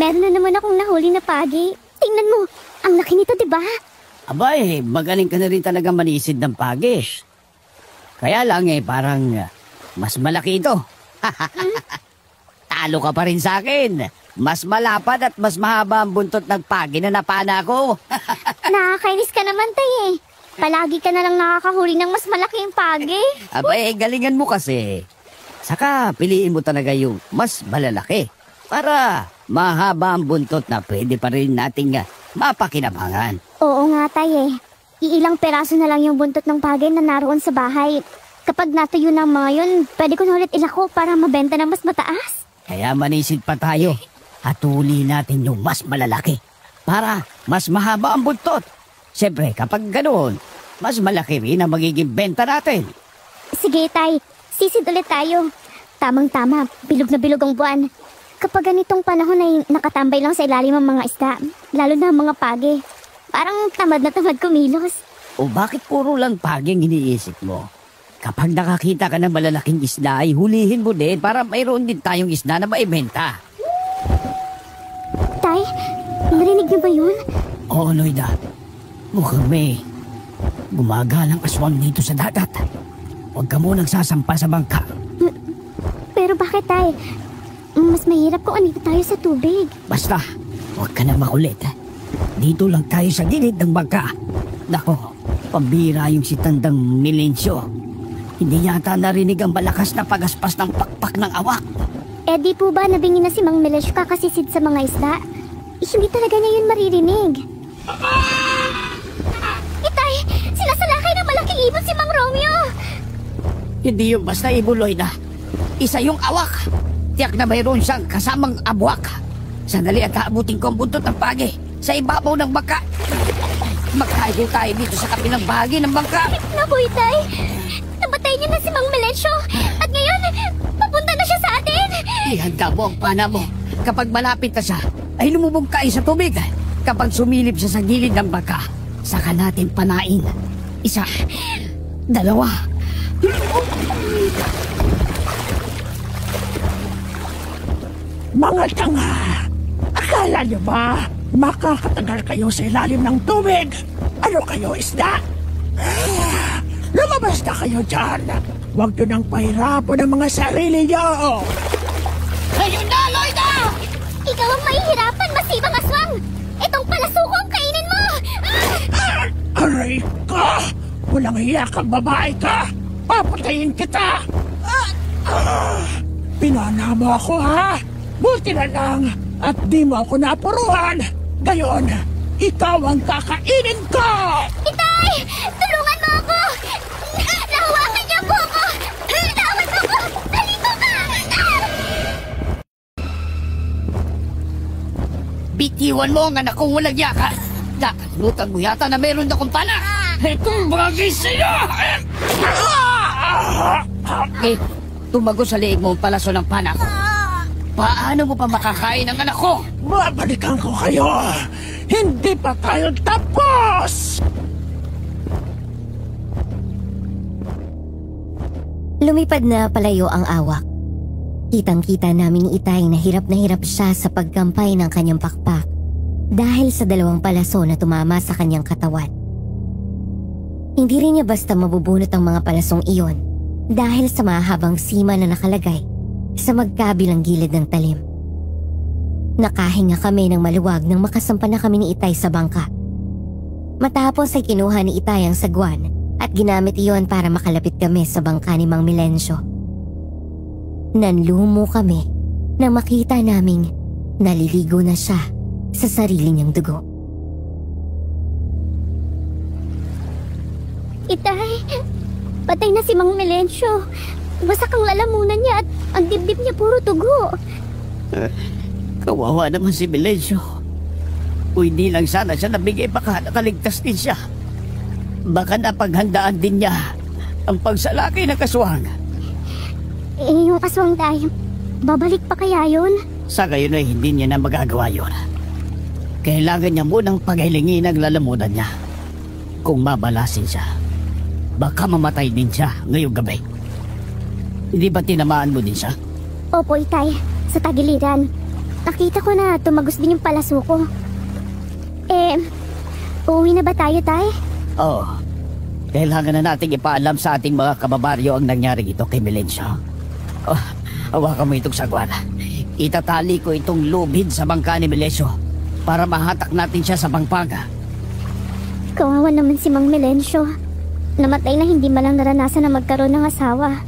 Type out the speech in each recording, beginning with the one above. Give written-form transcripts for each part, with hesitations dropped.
Meron na naman akong nahuli na pagi. Tingnan mo, ang laki nito, di ba? Abay, magaling ka na rin talaga manisid ng pagi. Kaya lang parang mas malaki ito. Talo ka pa rin sa akin. Mas malapad at mas mahaba ang buntot ng pagi na napana ko. Nakakainis ka naman, tay. Palagi ka na lang nakakahuli ng mas malaking pagi. Abay, galingan mo kasi. Saka piliin mo talaga yung mas malalaki para mahaba ang buntot na pwede pa rin nating mapakinabangan. Oo nga, tay. Iilang peraso na lang yung buntot ng pagi na naroon sa bahay. Kapag natuyo ng mga yun, pwede ko na ulit ilako para mabenta ng mas mataas. Kaya manisid pa tayo. Hatuli natin yung mas malalaki para mas mahaba ang buntot. Siyempre, kapag ganoon, mas malaki rin ang magiging benta natin. Sige, tay. Sisid ulit tayo. Tamang-tama, bilog na bilog ang buwan. Kapag ganitong panahon ay nakatambay lang sa ilalim ang mga isda, lalo na ang mga pagi. Parang tamad na tamad kumilos. O bakit puro lang pagi ang iniisip mo? Kapag nakakita ka ng malalaking isda ay hulihin mo din para mayroon din tayong isda na maibenta. Tay, narinig niyo ba yun? Oo, Loida. Mukhang may gumagalang aswang dito sa dagat. Huwag ka munang sasampa sa bangka. Pero bakit, tay? Mas mahirap kung andito tayo sa tubig. Basta, huwag ka na makulit. Dito lang tayo sa gilid ng bangka. Nako, pambira yung si Tandang Milencio. Hindi yata narinig ang malakas na pagaspas ng pakpak ng awak. Eh di po ba nabingin na si Mang Milencio kakasisid sa mga isda? Hindi talaga niya yun maririnig. Itay, sinasalakay ng malaking ibon si Mang Romeo. Hindi yung basta ibon, Loida. Isa yung awak. Tiyak na mayroon siyang kasamang abwak. Sandali at kaabutin ko ang buntot ng pagi sa ibabaw ng bangka. Magkayo tayo dito sa kabilang bahagi ng bangka. Naku, Itay. Nabatay niya na si Mang Milencio. At ngayon, papunta na siya sa atin. Ihanda mo ang pana mo. Kapag malapit na siya, ay lumubog kayo sa tubig. Kapag sumilip siya sa gilid ng bangka, saka natin panain. Isa, dalawa. Mga tanga! Akala niyo ba makakatagal kayo sa ilalim ng tubig? Ano kayo, isda? Lumabas na kayo dyan! Huwag nyo nang pahirapon ang mga sarili niyo! Kayo na, Loida! Ikaw ang mahihirapan, masibang aswang! Itong palasukong kainin mo! Aray ka! Walang hiya kang babae ka! Papatayin kita! Pinana mo ako, ha? Buti na lang at di mo ako napuruhan. Gayon, ikaw ang kakainin ko! Itay! Tulungan mo ako! Nahawakan niya po ako! Tawan mo ko! Nalito ka! Bitiwan mo ang anak kong walang yaka. Nakalimutan mo yata na meron akong pana. Itong bagay sa'yo! Tumago sa leeg mo ang palaso ng pana ko. Paano mo pa makakain ang anak ko? Babalikan ko kayo! Hindi pa tayo tapos! Lumipad na palayo ang awak. Kitang-kita namin ni Itay na hirap siya sa pagkampay ng kanyang pakpak dahil sa dalawang palaso na tumama sa kanyang katawan. Hindi rin niya basta mabubunot ang mga palasong iyon dahil sa mahabang sima na nakalagay sa magkabilang gilid ng talim. Nakahinga kami ng maluwag nang makasampa na kami ni Itay sa bangka. Matapos ay kinuha ni Itay ang sagwan at ginamit iyon para makalapit kami sa bangka ni Mang Milencio. Nanlumo kami nang makita naming naliligo na siya sa sarili niyang dugo. Itay, patay na si Mang Milencio. Wasak ang lalamunan niya at ang dibdib niya puro dugo. Kawawa naman si Milencio. Kung hindi lang sana siya nabigay, baka nakaligtas din siya. Baka napaghandaan din niya ang pagsalaki ng kaswang. Yung kaswang tayo, babalik pa kaya yun? Sa gayon ay hindi niya na magagawa yun. Kailangan niya munang paghilingin ang lalamunan niya. Kung mabalasin siya, baka mamatay din siya ngayong gabi. Hindi ba tinamaan mo din siya? Opo, Itay. Sa tagiliran. Nakita ko na tumagos din yung palaso ko. Uuwi na ba tayo, Tay? Oo. Kailangan na nating ipaalam sa ating mga kababaryo ang nangyari ito kay Melencio. Hawakan mo itong sagwan. Itatali ko itong lubid sa bangka ni Melencio para mahatak natin siya sa Pampanga. Kawawa naman si Mang Melencio. Namatay na hindi malang naranasan na magkaroon ng asawa.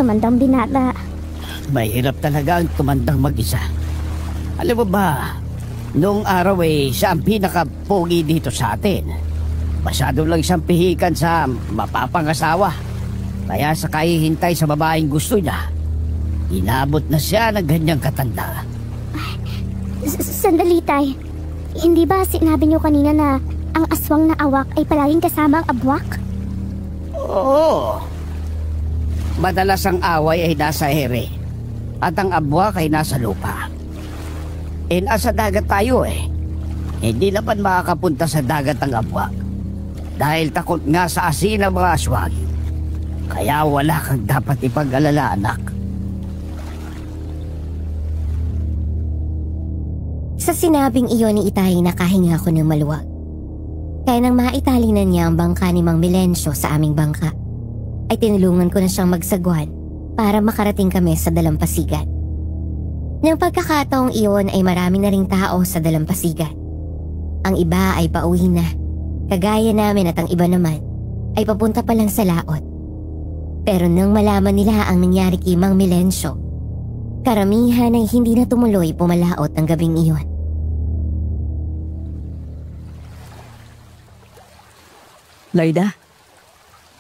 Tumandang binata. Mahirap talaga ang tumandang mag-isa. Alam mo ba, noong araw siya ang pinakapogi dito sa atin. Masyado lang siyang pihikan sa mapapangasawa. Kaya sa kahihintay sa babaeng gusto niya, inabot na siya ng ganyang katanda. Sandali, Tay. Hindi ba sinabi niyo kanina na ang aswang na awak ay palaging kasama ang abwak? Oo. Madalas ang away ay nasa ere at ang abwak ay nasa lupa. Nasa dagat tayo Hindi naman makakapunta sa dagat ang abwak dahil takot nga sa asin ng mga aswang. Kaya wala kang dapat ipag-alala, anak. Sa sinabing iyon ni Itay, nakahinga ako ng maluwag. Kaya nang maitali na niya ang bangka ni Mang Melencio sa aming bangka, ay tinulungan ko na siyang magsagwan para makarating kami sa dalampasigan. Nang pagkakataong iyon ay marami na ring tao sa dalampasigan. Ang iba ay pauwi na, kagaya namin, at ang iba naman ay papunta pa lang sa laot. Pero nang malaman nila ang nangyari kay Mang Melencio, karamihan ay hindi na tumuloy pumalaot ang gabing iyon. Loida,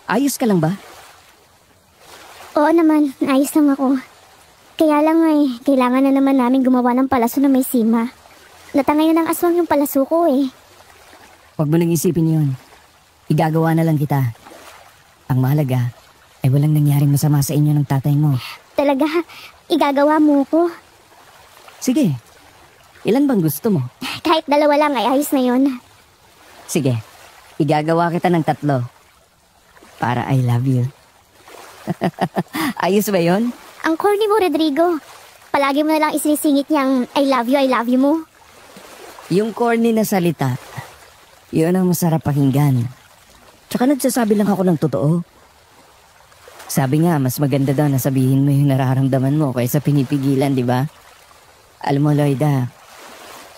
ayos ka lang ba? Oo naman, ayos lang ako. Kaya lang kailangan na naman namin gumawa ng palaso na may sima. Natangay na ng aswang yung palaso ko Huwag mo nang isipin yun. Igagawa na lang kita. Ang mahalaga ay walang nangyaring masama sa inyo ng tatay mo. Talaga, igagawa mo ko. Sige, ilan bang gusto mo? Kahit 2 lang ay ayos na yun. Sige, igagawa kita ng 3. Para I love you. Ayos ba yun? Ang corny mo, Rodrigo. Palagi mo na lang isinisingit niyang I love you mo. Yung corny na salita, yun ang masarap pakinggan. Tsaka nagsasabi lang ako ng totoo. Sabi nga, mas maganda daw na sabihin mo yung nararamdaman mo kaysa pinipigilan, di ba? Alam mo, Loida,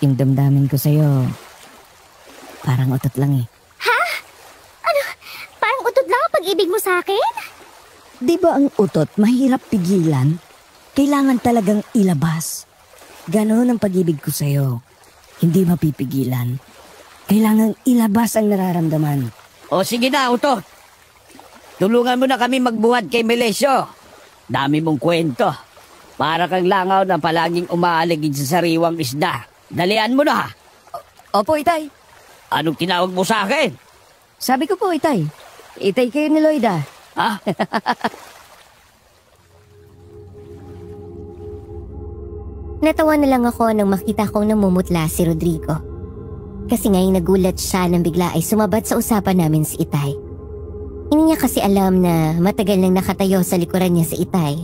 yung damdamin ko sa'yo, parang utot lang Ha? Ano? Parang utot lang ang pag-ibig mo sa akin? Di ba ang utot mahirap pigilan? Kailangan talagang ilabas. Ganon ang pag-ibig ko sa'yo. Hindi mapipigilan. Kailangan ilabas ang nararamdaman. O sige na, utot. Tulungan mo na kami magbuhat kay Melencio. Dami mong kwento. Para kang langaw na palaging umaaligid sa sariwang isda. Dalian mo na. Opo, Itay. Anong tinawag mo sa akin? Sabi ko po, Itay. Itay kayo ni Loida. Ha? Natawa na lang ako nang makita kong namumutla si Rodrigo. Kasi ngayong nagulat siya nang bigla ay sumabat sa usapan namin si Itay. Hindi niya kasi alam na matagal nang nakatayo sa likuran niya si Itay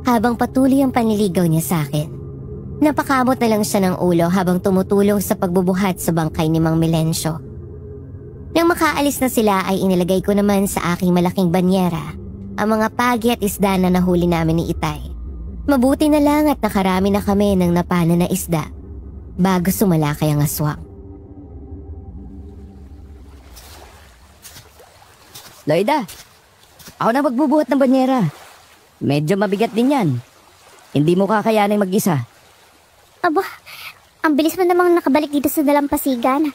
habang patuloy ang panliligaw niya sa akin. Napakamot na lang siya ng ulo habang tumutulong sa pagbubuhat sa bangkay ni Mang Melencio. Nang makaalis na sila ay inilagay ko naman sa aking malaking banyera ang mga pagi at isda na nahuli namin ni Itay. Mabuti na lang at nakarami na kami ng napana na isda bago sumalakay ang aswang. Loida, ako na magbubuhat ng banyera. Medyo mabigat din yan. Hindi mo kakayanin mag-isa. Aba, ang bilis mo namang nakabalik dito sa dalampasigan.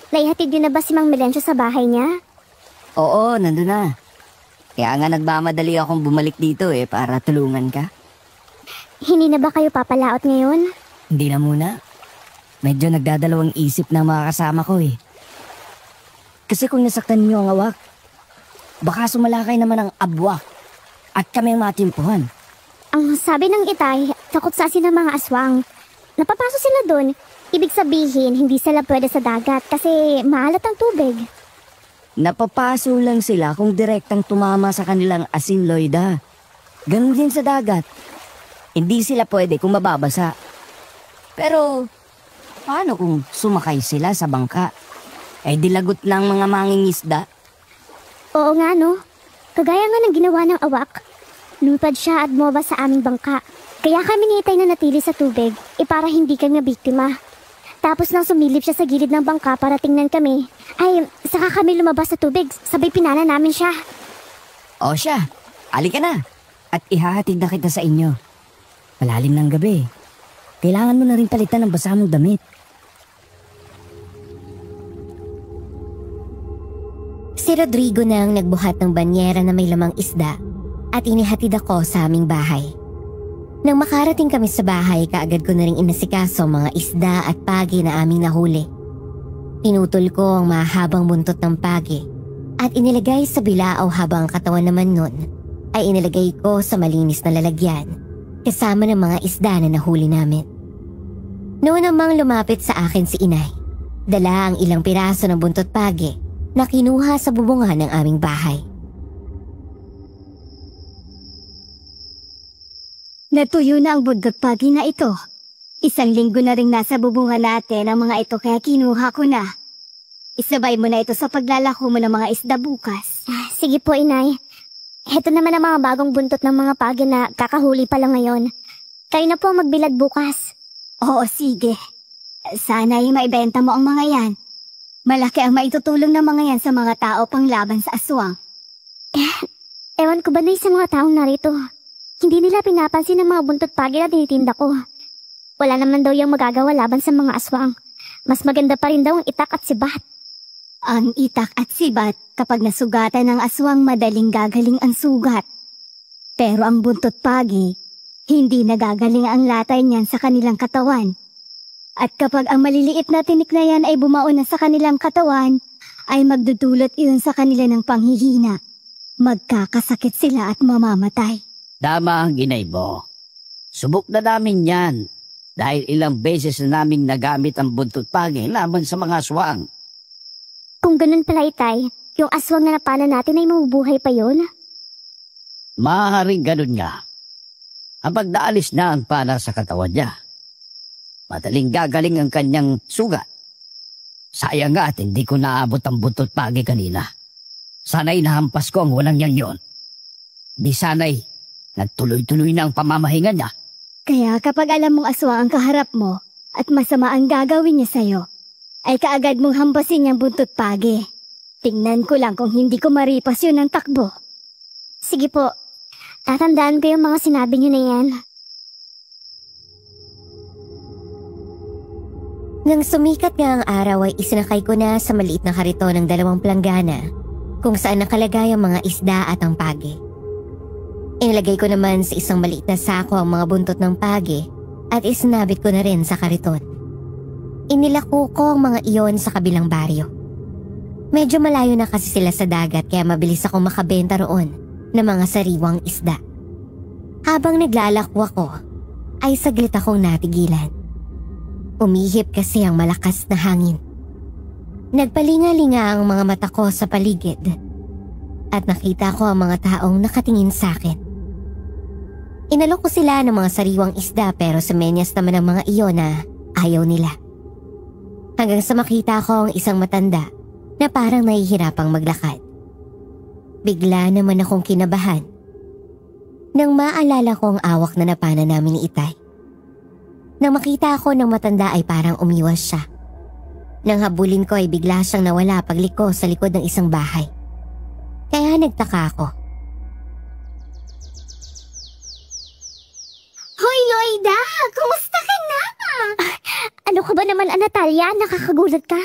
Naihatid yun na ba si Mang Melencio sa bahay niya? Oo, nandun na. Kaya nga nagmamadali akong bumalik dito para tulungan ka. Hindi na ba kayo papalaot ngayon? Hindi na muna. Medyo nagdadalawang isip na mga kasama ko Kasi kung nasaktan niyo ang awak, baka sumalakay naman ang abwak at kami ang matimpuhan. Ang sabi ng Itay, takot sa asin ng mga aswang. Napapaso sila doon. Ibig sabihin, hindi sila pwede sa dagat kasi maalat ang tubig. Napapaso lang sila kung direktang tumama sa kanilang asin, Loida. Ganun din sa dagat. Hindi sila pwede kung mababasa. Pero, paano kung sumakay sila sa bangka? Dilagot lang mga mangingisda. Oo nga no, kagaya nga ng ginawa ng awak. Lumipad siya at bumaba sa aming bangka. Kaya kami ni Itay na natili sa tubig, para hindi kami biktima. Tapos nang sumilip siya sa gilid ng bangka para tingnan kami, ay saka kami lumabas sa tubig, sabay pinala namin siya. O siya, halika na. At ihahatid na kita sa inyo. Malalim ng gabi. Kailangan mo na rin palitan ng basa mong damit. Si Rodrigo na ang nagbuhat ng banyera na may lamang isda at inihatid ako sa aming bahay. Nang makarating kami sa bahay, kaagad ko na ring inasikaso mga isda at pagi na aming nahuli. Pinutol ko ang mahabang buntot ng pagi at inilagay sa bilao habang ang katawan naman nun ay inilagay ko sa malinis na lalagyan kasama ng mga isda na nahuli namin. Noon namang lumapit sa akin si Inay, dala ang ilang piraso ng buntot pagi na kinuha sa bubungan ng aming bahay. Natuyo na ang buntot pagi na ito. Isang linggo na rin nasa bubungan natin ang mga ito kaya kinuha ko na. Isabay mo na ito sa paglalako mo ng mga isda bukas. Sige po, Inay. Heto naman ang mga bagong buntot ng mga pagi na kakahuli pa lang ngayon. Kayo na po magbilad bukas. Oo, sige. Sana'y maibenta mo ang mga yan. Malaki ang maitutulong ng mga yan sa mga tao panglaban sa aswang. Ewan ko ba na sa mga taong narito? Hindi nila pinapansin ang mga buntot pagi na tinitinda ko. Wala naman daw yung magagawa laban sa mga aswang. Mas maganda pa rin daw ang itak at sibat. Ang itak at sibat, kapag nasugatan ng aswang, madaling gagaling ang sugat. Pero ang buntot pagi, hindi nagagaling ang latay niyan sa kanilang katawan. At kapag ang maliliit na tinik na yan ay bumaon na sa kanilang katawan, ay magdudulot iyon sa kanila ng panghihina. Magkakasakit sila at mamamatay. Tama ang Inay mo. Subok na namin yan dahil ilang beses na naming nagamit ang buntot pagi laban sa mga aswang. Kung ganun pala, Itay, yung aswang na napana natin ay mabubuhay pa yun? Maaaring ganun nga. Kapag naalis na ang pana sa katawan niya, madaling gagaling ang kanyang sugat. Sayang nga at hindi ko naabot ang buntot pagi kanina. Sana'y nahampas ko ang walang yan yon. Di sana'y nagtuloy-tuloy na ang pamamahinga niya. Kaya kapag alam mong aswang ang kaharap mo at masama ang gagawin niya sa'yo, ay kaagad mong hampasin niyang buntot pagi. Tingnan ko lang kung hindi ko maripas yun ng takbo. Sige po, tatandaan ko yung mga sinabi niyo na yan. Nang sumikat nga ang araw ay isinakay ko na sa maliit na kariton ng 2 planggana kung saan nakalagay ang mga isda at ang pagi. Inilagay ko naman sa isang maliit na sako ang mga buntot ng pagi at isinabit ko na rin sa kariton. Inilako ko ang mga iyon sa kabilang baryo. Medyo malayo na kasi sila sa dagat kaya mabilis akong makabenta roon ng mga sariwang isda. Habang naglalakwa ko, ay saglit akong natigilan. Umihip kasi ang malakas na hangin. Nagpalinga-linga ang mga mata ko sa paligid at nakita ko ang mga taong nakatingin sa akin. Inalok ko sila ng mga sariwang isda pero sa menyas naman ng mga iyon na ayaw nila. Hanggang sa makita ko ang isang matanda na parang nahihirapang maglakad. Bigla naman akong kinabahan nang maalala ko ang awak na napana namin ni Itay. Nang makita ako ng matanda ay parang umiwas siya. Nang habulin ko ay bigla siyang nawala pagliko sa likod ng isang bahay. Kaya nagtaka ako. Hoy, Loida! Kumusta ka na? Ano ka ba naman, Natalia? Nakakagulat ka.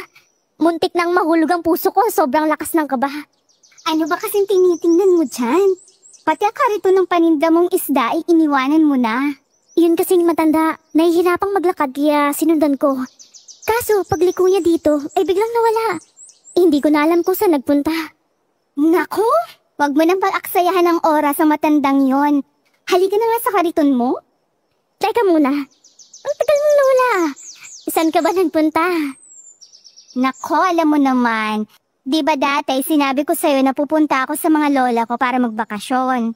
Muntik nang mahulog ang puso ko. Sobrang lakas ng kaba. Ano ba kasing tinitingnan mo dyan? Pati ang karito ng paninda mong isda ay iniwanan mo na. Yun kasing matanda, nahihirapang maglakad kaya sinundan ko. Kaso pagliko niya dito ay biglang nawala. Hindi ko na alam kung saan nagpunta. Naku! Wag mo nang pag-aksayahan ng oras sa matandang yon. Halika na nga sa kariton mo. Teka muna. Ang tagal mong nawala. Saan ka ba nagpunta? Nako, alam mo naman. Di ba dati sinabi ko sa'yo na pupunta ako sa mga lola ko para magbakasyon?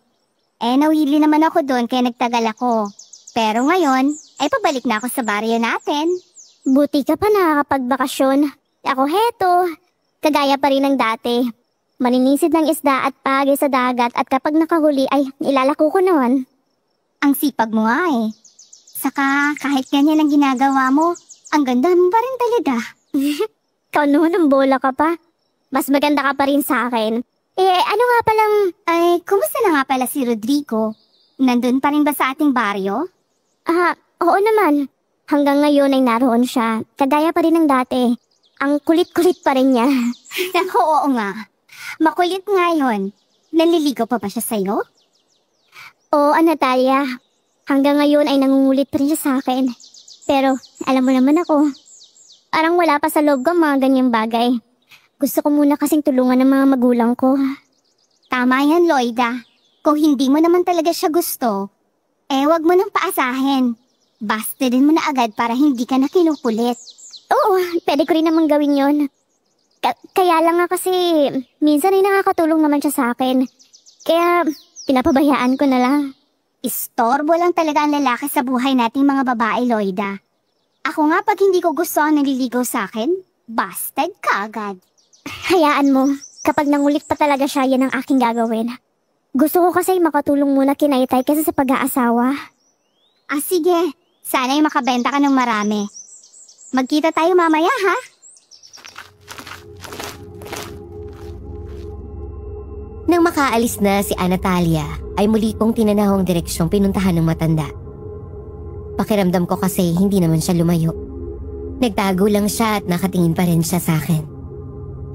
Nawili naman ako doon kaya nagtagal ako. Pero ngayon, ay pabalik na ako sa baryo natin. Buti ka pa nakakapagbakasyon. Ako heto, kagaya pa rin ng dati. Maninisid ng isda at pagi sa dagat at kapag nakahuli ay ilalako ko naman. Ang sipag mo nga eh. Saka kahit ganyan ang ginagawa mo, ang ganda mo pa rin talaga. Ikaw naman ang bola ka pa. Mas maganda ka pa rin sa akin. Ano nga palang, kumusta na nga pala si Rodrigo? Nandun pa rin ba sa ating baryo? Oo naman. Hanggang ngayon ay naroon siya. Kagaya pa rin ng dati. Ang kulit-kulit pa rin niya. Oo nga. Makulit ngayon. Naliligaw pa ba siya sa'yo? Oo, Natalia. Hanggang ngayon ay nangungulit pa rin siya sa akin. Pero, alam mo naman ako. Parang wala pa sa loob ko mga ganyang bagay. Gusto ko muna kasing tulungan ng mga magulang ko. Tama yan, Loida. Kung hindi mo naman talaga siya gusto, wag mo nang paasahin. Basta din mo na agad para hindi ka na kinukulit. Oo, pwede ko rin naman gawin yon. Kaya lang nga kasi, minsan ay nakakatulong naman siya sa akin. Kaya, pinapabayaan ko na lang. Istorbo lang talaga ang lalaki sa buhay nating mga babae, Loida. Ako nga pag hindi ko gusto ang naliligaw sa akin, busted ka agad. Hayaan mo, kapag nangulit pa talaga siya, yan ang aking gagawin. Gusto ko kasi makatulong muna kina Itay kaysa sa pag-aasawa. Sige, sana'y makabenta ka ng marami. Magkita tayo mamaya, ha? Nang makaalis na si Natalia, ay muli kong tinanahong direksyong pinuntahan ng matanda. Pakiramdam ko kasi hindi naman siya lumayo. Nagtago lang siya at nakatingin pa rin siya sa akin.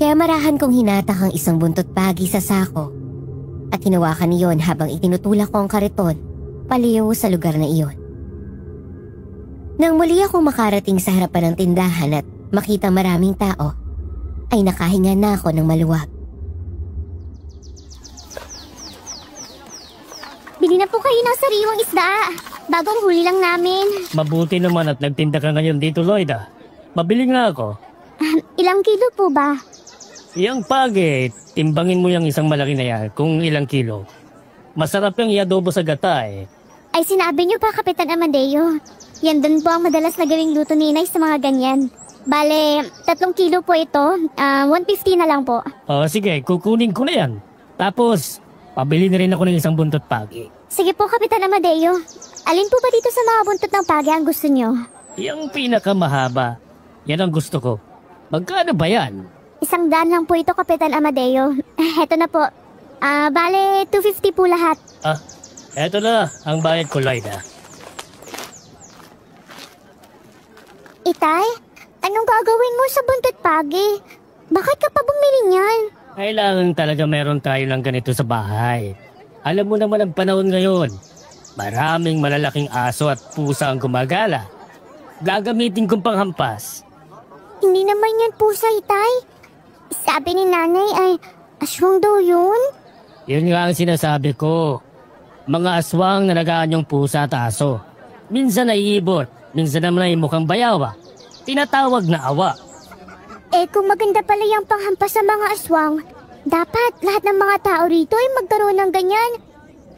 Kaya marahan kong hinatak ang isang buntot pagi sa sako at hinawakan niyon habang itinutulak ko ang kariton paliw sa lugar na iyon. Nang muli akong makarating sa harapan ng tindahan at makita maraming tao, ay nakahinga na ako ng maluwag. Bili na po kayo ng sariwang isda. Bagong huli lang namin. Mabuti naman at nagtinda ka ngayon dito, Loida. Mabili nga ako. Ilang kilo po ba? Yang pagi, timbangin mo yung isang malaki na yan kung ilang kilo. Masarap yung iadobo sa gata eh. Ay sinabi niyo pa, Kapitan Amadeo. Yan dun po ang madalas na gawing luto ni Inay sa mga ganyan. Bale, 3 kilo po ito. 150 na lang po. Sige, kukunin ko na yan. Tapos, pabili na rin ako ng isang buntot pagi. Sige po, Kapitan Amadeo. Alin po ba dito sa mga buntot ng pagi ang gusto niyo? Yung pinakamahaba, yan ang gusto ko. Magkano ba yan? 100 lang po ito, Kapitan Amadeo. Heto na po. Bale, 250 po lahat. Eto na ang bayad ko, Loida. Itay, anong gagawin mo sa buntot pagi? Bakit ka pa bumili niyan? Kailangan talaga meron tayo ng ganito sa bahay. Alam mo naman ang panahon ngayon. Maraming malalaking aso at pusa ang gumagala. Gagamitin kong panghampas. Hindi naman yan pusa, Itay. Sabi ni nanay ay aswang daw yun. Yun nga ang sinasabi ko. Mga aswang na nagaanyong pusa at aso. Minsan ay ibot, minsan naman ay mukhang bayawa. Tinatawag na awa. Kung maganda pala yung panghampas sa mga aswang, dapat lahat ng mga tao rito ay magkaroon ng ganyan.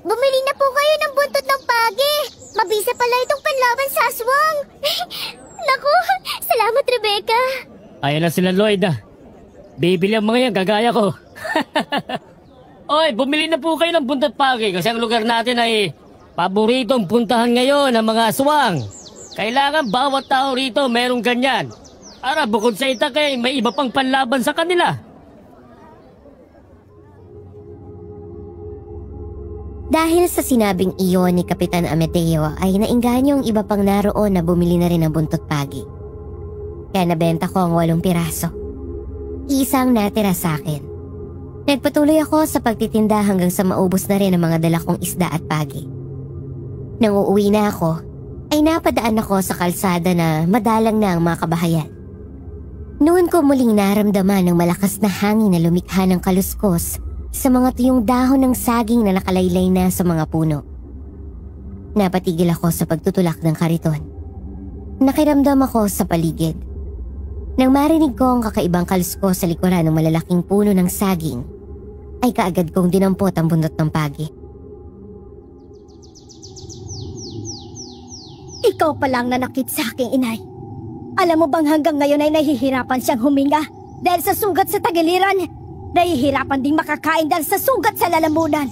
Bumili na po kayo ng buntot ng pagi. Mabisa pala itong panlaban sa aswang. Naku, salamat Rebecca. Ayan na sila, Loida. Bibili ang mga yan, gagaya ko. Oy, bumili na po kayo ng buntot pagi kasi ang lugar natin ay paboritong puntahan ngayon ng mga aswang. Kailangan bawat tao rito merong ganyan. Para bukod sa itakay, may iba pang panlaban sa kanila. Dahil sa sinabing iyon ni Kapitan Amadeo ay nainganyo ang iba pang naroon na bumili na rin ng buntot pagi. Kaya nabenta ko ang 8 piraso. Isang natira sa akin. Nagpatuloy ako sa pagtitinda hanggang sa maubos na rin ang mga dala kong isda at pagi. Nang uuwi na ako, ay napadaan ako sa kalsada na madalang na ang mga kabahayan. Noon ko muling naramdaman ng malakas na hangin na lumikha ng kaluskos sa mga tuyong dahon ng saging na nakalaylay na sa mga puno. Napatigil ako sa pagtutulak ng kariton. Nakiramdam ako sa paligid. Nang marinig ko ang kakaibang kaluskos sa likuran ng malalaking puno ng saging, ay kaagad kong dinampot ang buntot ng pagi. Ikaw pa lang nanakit sa aking inay. Alam mo bang hanggang ngayon ay nahihirapan siyang huminga dahil sa sugat sa tagiliran? Nahihirapan ding makakain dahil sa sugat sa lalamunan.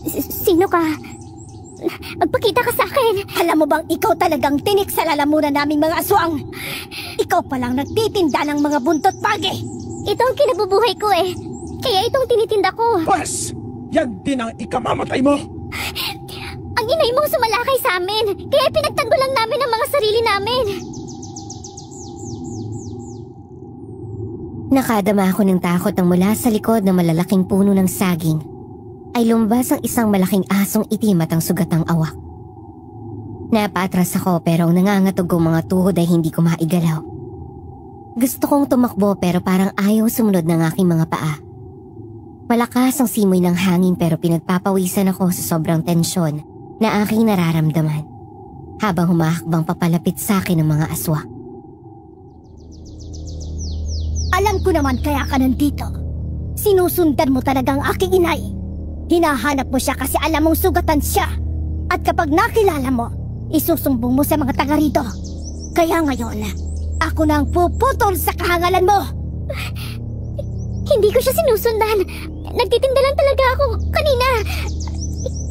Sino ka? Magpakita ka sa akin. Alam mo bang ikaw talagang tinik sa lalamunan naming mga aswang? Ikaw pa lang nagtitinda ng mga buntot pagi. Ito ang kinabubuhay ko eh. Kaya itong tinitinda ko. Pwes, yan din ang ikamamatay mo. Ang inay mong sumalakay sa amin. Kaya pinagtanggol lang namin ang mga sarili namin. Nakadama ako ng takot nang mula sa likod ng malalaking puno ng saging ay lumabas ang isang malaking asong itim at ang sugatang awak. Napaatras ako pero ang nangangatog kong mga tuhod ay hindi ko maigalaw. Gusto kong tumakbo pero parang ayaw sumunod ng aking mga paa. Malakas ang simoy ng hangin pero pinagpapawisan ako sa sobrang tensyon na aking nararamdaman habang humahakbang papalapit sa akin ng mga aswang. Alam ko naman kaya ka nandito. Sinusundan mo talagang aking inay. Hinahanap mo siya kasi alam mong sugatan siya. At kapag nakilala mo, isusumbong mo sa mga taga rito. Kaya ngayon, ako na ang puputol sa kahangalan mo. Hindi ko siya sinusundan. Nagtitinda lang talaga ako kanina.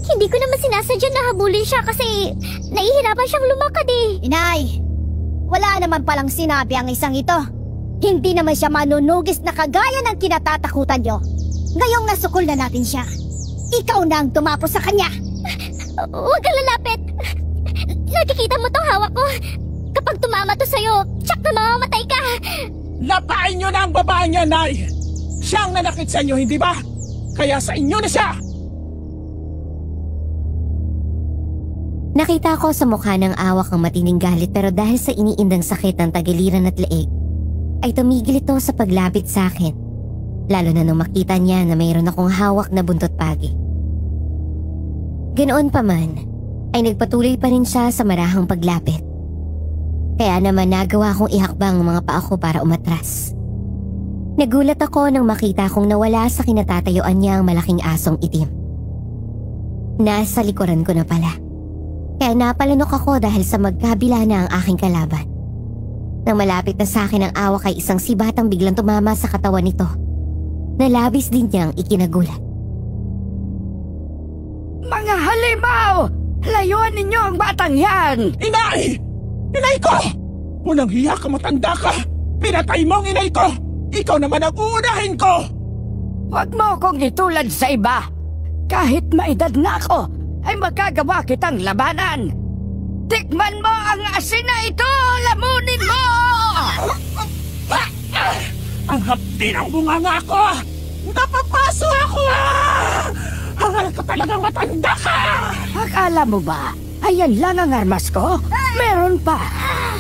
Hindi ko naman sinasadya na habulin siya kasi nahihirapan siyang lumakad eh. Inay, wala naman palang sinabi ang isang ito. Hindi naman siya manunugis na kagaya ng kinatatakutan niyo. Ngayong nasukol na natin siya, ikaw na ang tumapos sa kanya. Huwag kang lalapit. Nakikita mo tong hawak ko. Kapag tumama to sa'yo, tsak na mamamatay ka. Lapain niyo na ang babae niya, Nay. Siya ang nanakit sa inyo, hindi ba? Kaya sa inyo na siya. Nakita ko sa mukha ng awak ang matinding galit pero dahil sa iniindang sakit ng tagiliran at leeg, ay tumigil ito sa paglapit sa akin. Lalo na nung makita niya na mayroon akong hawak na buntot pagi. Ganoon pa man, ay nagpatuloy pa rin siya sa marahang paglapit. Kaya naman nagawa kong ihakbang ang mga paa ko para umatras. Nagulat ako nang makita kong nawala sa kinatatayuan niya ang malaking asong itim. Nasa likuran ko na pala. Kaya napalanok ako dahil sa magkabila na ang aking kalaban. Nang malapit na sa akin ang awak ay isang sibatang biglang tumama sa katawan nito. Nalabis din niyang ikinagulat. Mga halimaw! Layuan ninyo ang batang yan! Inay! Inay ko! Unang hiya ka, matanda ka! Pinatay mo ang inay ko! Ikaw naman ang uunahin ko! Huwag mo akong itulad sa iba! Kahit maedad na ako, ay magagawa kitang labanan! Tikman mo ang asin na ito! Lamunin mo! Ang hapdi ng bunganga ko! Napapaso ako! Hangal ka talagang matanda ka! Akala mo ba, ayan lang ang armas ko? Meron pa!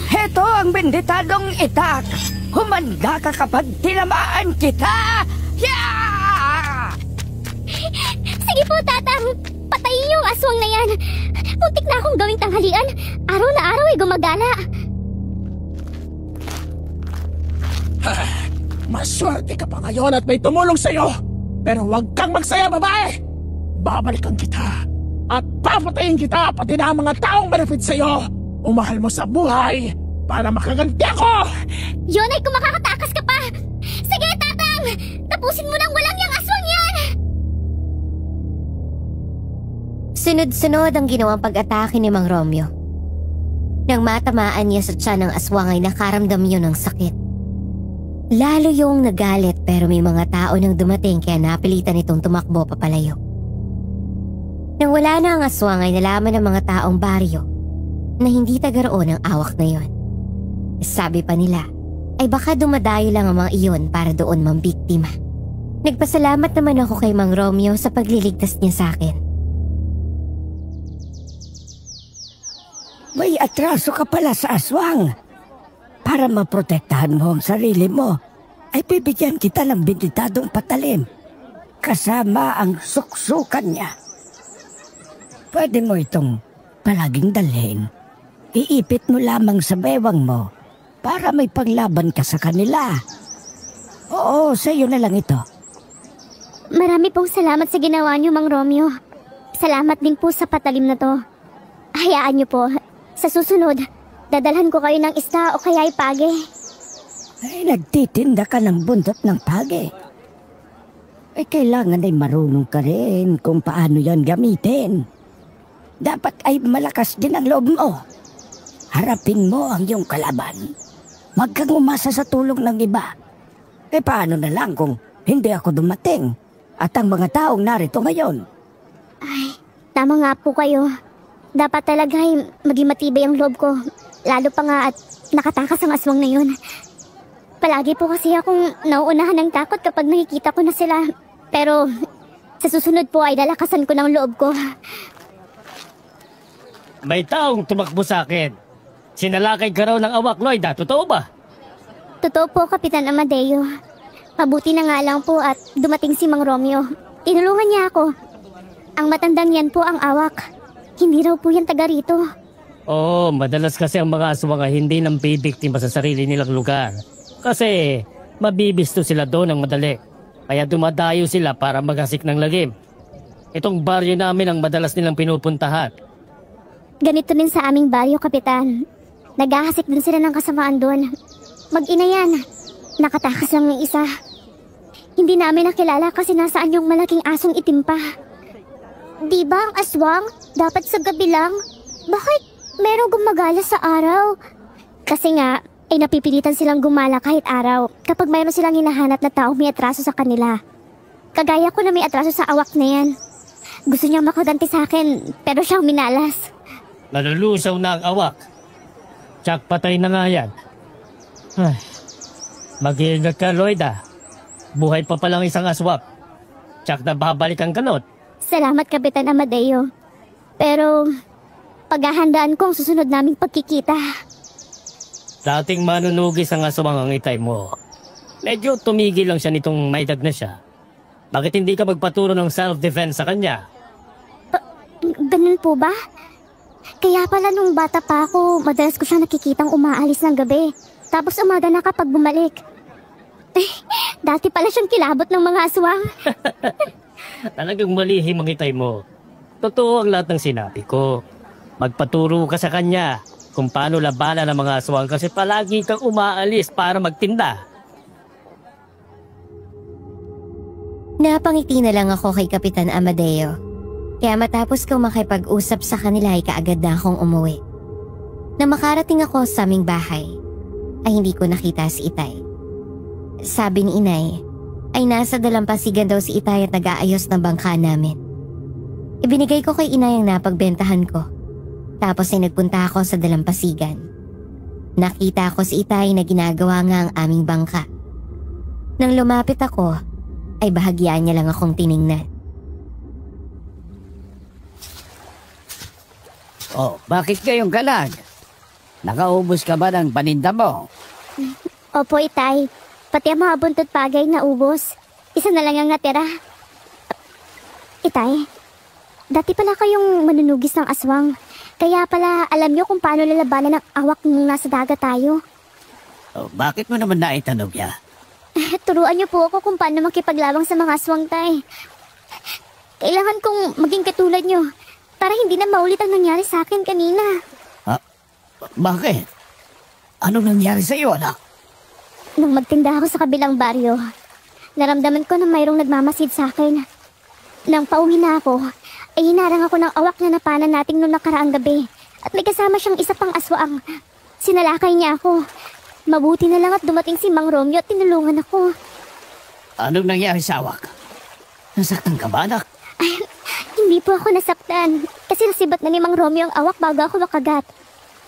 Heto ang benditadong itak! Humanda ka kapag tinamaan kita! Yeah! Sige po, Tatang. Patayin niyo ang aswang na yan. Muntik na akong gawing tanghalian. Araw na araw ay gumagala. Maswerte ka pa ngayon at may tumulong sa'yo. Pero huwag kang magsaya, babae. Babalikan kita. At papatayin kita pati na ang mga taong malapit sa'yo. Umahal mo sa buhay para makaganti ako. Yun ay kung makakatakas ka pa. Sige, Tatang. Tapusin mo nang walang yang aswang yan. Sunod-sunod ang ginawang pag-atake ni Mang Romeo. Nang matamaan niya sa tiyan ng aswang ay nakaramdam yun ng sakit. Lalo yung nagalit pero may mga tao nang dumating kaya napilitan itong tumakbo papalayo. Nang wala na ang aswang ay nalaman ng mga taong baryo na hindi taga roon ang awak na yon. Sabi pa nila ay baka dumadayo lang ang mga iyon para doon mambiktima. Nagpasalamat naman ako kay Mang Romeo sa pagliligtas niya sa akin. May atraso ka pala sa aswang. Para maprotektahan mo ang sarili mo, ay bibigyan kita ng binditadong patalim. Kasama ang suksukan niya. Pwede mo itong palaging dalhin. Iipit mo lamang sa bewang mo para may panglaban ka sa kanila. Oo, sa iyo na lang ito. Marami pong salamat sa ginawa niyo, Mang Romeo. Salamat din po sa patalim na to. Hayaan niyo po. Sa susunod, dadalhan ko kayo ng isda o kaya ipage. Ay, nagtitinda ka ng buntot ng page. Ay, kailangan ay marunong ka rin kung paano yan gamitin. Dapat ay malakas din ang loob mo. Harapin mo ang iyong kalaban. Huwag kang umasa sa tulong ng iba. Eh paano na lang kung hindi ako dumating at ang mga taong narito ngayon? Ay, tama nga po kayo. Dapat talaga ay maging matibay ang loob ko. Lalo pa nga at nakatakas ang aswang na yun. Palagi po kasi akong nauunahan ng takot kapag nakikita ko na sila. Pero sa susunod po ay lalakasan ko ng loob ko. May taong tumakbo sa akin. Sinalakay ka raw ng awak, Lloyda. Totoo ba? Totoo po, Kapitan Amadeo. Mabuti na nga lang po at dumating si Mang Romeo. Tinulungan niya ako. Ang matandang yan po ang awak. Hindi raw po yan taga rito. Oo, madalas kasi ang mga aswang ay hindi nang bibiktima sa sarili nilang lugar. Kasi mabibisto sila doon ng madali. Kaya dumadayo sila para maghasik ng lagim. Itong baryo namin ang madalas nilang pinupuntahan. Ganito din sa aming baryo, Kapitan. Naghahasik din sila ng kasamaan doon. Mag-ina yan. Nakatakas lang ng isa. Hindi namin nakilala kasi nasaan yung malaking asong itim pa. Di ba ang aswang dapat sa gabi lang? Bakit merong gumagala sa araw? Kasi nga, ay napipilitan silang gumala kahit araw kapag mayroon silang hinahanap na tao may atraso sa kanila. Kagaya ko na may atraso sa awak na yan. Gusto niyang makaganti sa akin pero siyang minalas. Nalulusaw na ang awak. Tsak patay na nga yan. Ay, mag-iingat ka, Lloyda. Buhay pa palang isang aswang. Tsak na babalik ang kanot. Salamat, Kapitan Amadeo. Pero paghahandaan ko ang susunod naming pagkikita. Dating manunugis ang aswang ang itay mo. Medyo tumigil lang siya nitong may edad na siya. Bakit hindi ka magpaturo ng self-defense sa kanya? Ganun po ba? Kaya pala nung bata pa ako, madalas ko siya nakikitang umaalis ng gabi. Tapos umaga na kapag bumalik. Dati pala siyang kilabot ng mga aswang. Talagang malihim ang itay mo. Totoo ang lahat ng sinabi ko. Magpaturo ka sa kanya kung paano labanan ng mga aswang kasi palagi kang umaalis para magtinda. Napangiti na lang ako kay Kapitan Amadeo. Kaya matapos ko makipag-usap sa kanila ay kaagad na akong umuwi. Nang makarating ako sa aming bahay, ay hindi ko nakita si Itay. Sabi ni Inay, ay nasa dalampasigan daw si Itay at nag-aayos ng bangka namin. Ibinigay ko kay Inay ang napagbentahan ko. Tapos ay nagpunta ako sa dalampasigan. Nakita ko si Itay na ginagawa nga ang aming bangka. Nang lumapit ako, ay bahagyaan niya lang akong tiningnan. Oh, bakit kayong galag? Nakaubos ka ba ng paninda mo? Opo, Itay. Pati ang mga buntot pagay na ubos. Isa na lang ang natira. Itay, dati pala kayong manunugis ng aswang. Kaya pala alam niyo kung paano lalabanan ng awak nung nasa dagat tayo. Oh, bakit mo naman naitanong niya? Turuan niyo po ako kung paano makipaglabang sa mga aswang, Tay. Kailangan kong maging katulad niyo para hindi na maulit ang nangyari sa akin kanina. Ha? Bakit? Anong nangyari sa iyo, anak? Nung magtinda ako sa kabilang baryo, naramdaman ko na mayroong nagmamasid sa akin. Nang pauwi na ako, ay hinarang ako ng awak na napanan nating noong nakaraang gabi. At may kasama siyang isa pang aswang. Sinalakay niya ako. Mabuti na lang at dumating si Mang Romeo at tinulungan ako. Anong nangyari sa awak? Nasaktan ka ba, anak? Ay, hindi po ako nasaktan. Kasi nasibat na ni Mang Romeo ang awak bago ako makagat.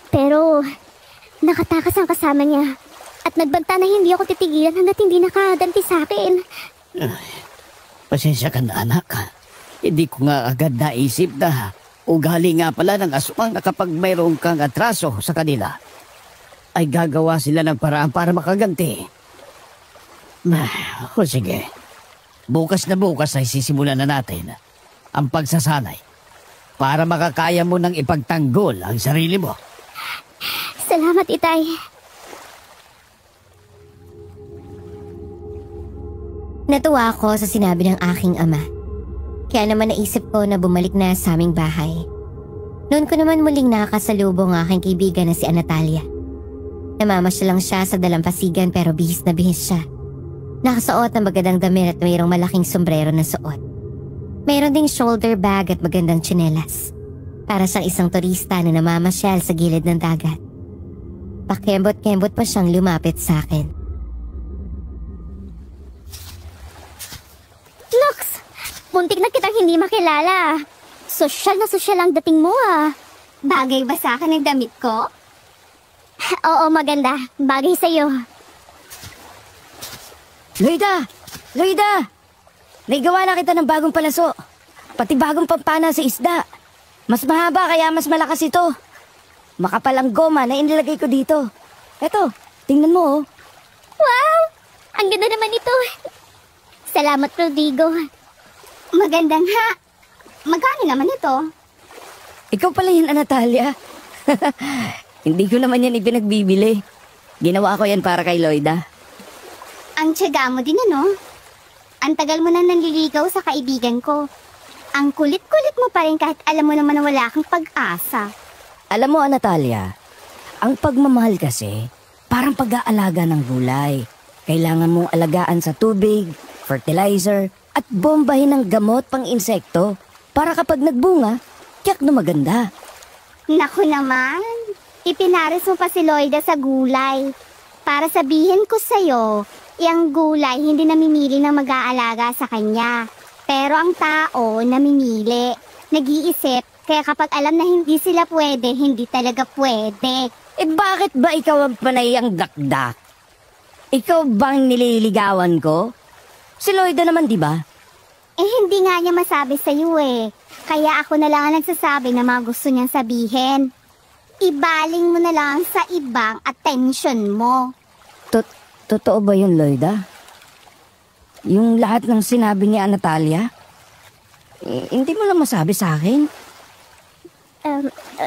Pero nakatakas ang kasama niya. At nagbanta na hindi ako titigilan hanggat hindi nakaganti sa akin. Pasensya ka na, anak. Hindi ko nga agad naisip na ugali nga pala ng aswang na kapag mayroon kang atraso sa kanila, ay gagawa sila ng paraan para makaganti. O sige, bukas na bukas ay sisimulan na natin ang pagsasanay para makakaya mo nang ipagtanggol ang sarili mo. Salamat, Itay. Natuwa ako sa sinabi ng aking ama. Kaya naman naisip ko na bumalik na sa aming bahay. Noon ko naman muling nakakasalubong ang aking kaibigan na si Natalia. Namamasya lang siya sa dalampasigan pero bihis na bihis siya. Nakasuot ng magandang damit at mayroong malaking sombrero na suot. Mayroon ding shoulder bag at magandang tsinelas. Para siyang isang turista na namamasyal sa gilid ng dagat. Pakembot-kembot pa siyang lumapit sa akin. Lux! Muntik na kitang hindi makilala. Sosyal na sosyal ang dating mo ah. Bagay ba sa akin ang damit ko? Oo, maganda. Bagay sa'yo. Loida! Loida! Naigawa na kita ng bagong palaso. Pati bagong pampana sa isda. Mas mahaba kaya mas malakas ito. Makapal ang goma na inilagay ko dito. Eto, tingnan mo oh. Wow! Ang ganda naman ito. Salamat, Rodrigo. Magandang ha. Magkano naman ito? Ikaw pala yun, Natalia. Hindi ko naman yan ipinagbibili. Ginawa ko yan para kay Loida. Ang tiyaga mo din ano? Ang tagal mo na nanliligaw sa kaibigan ko. Ang kulit-kulit mo pa rin kahit alam mo naman na wala kang pag-asa. Alam mo, Natalia, ang pagmamahal kasi parang pag-aalaga ng gulay. Kailangan mong alagaan sa tubig, fertilizer, at bombahin ng gamot pang insekto para kapag nagbunga, tiyak na maganda. Naku naman, ipinaris mo pa si Loida sa gulay. Para sabihin ko sa'yo, yung gulay hindi namimili ng mag-aalaga sa kanya. Pero ang tao namimili, nag-iisip, kaya kapag alam na hindi sila pwede, hindi talaga pwede. Eh bakit ba ikaw ang panay ang dakdak? Ikaw bang nililigawan ko? Si Loida naman, di ba? Eh hindi nga niya masabi sa'yo eh. Kaya ako na lang ang nagsasabi na mga gusto niyang sabihin. Ibaling mo na lang sa ibang attention mo. Totoo ba yun, Loida? Yung lahat ng sinabi ni Natalia? Hindi mo lang masabi sa akin?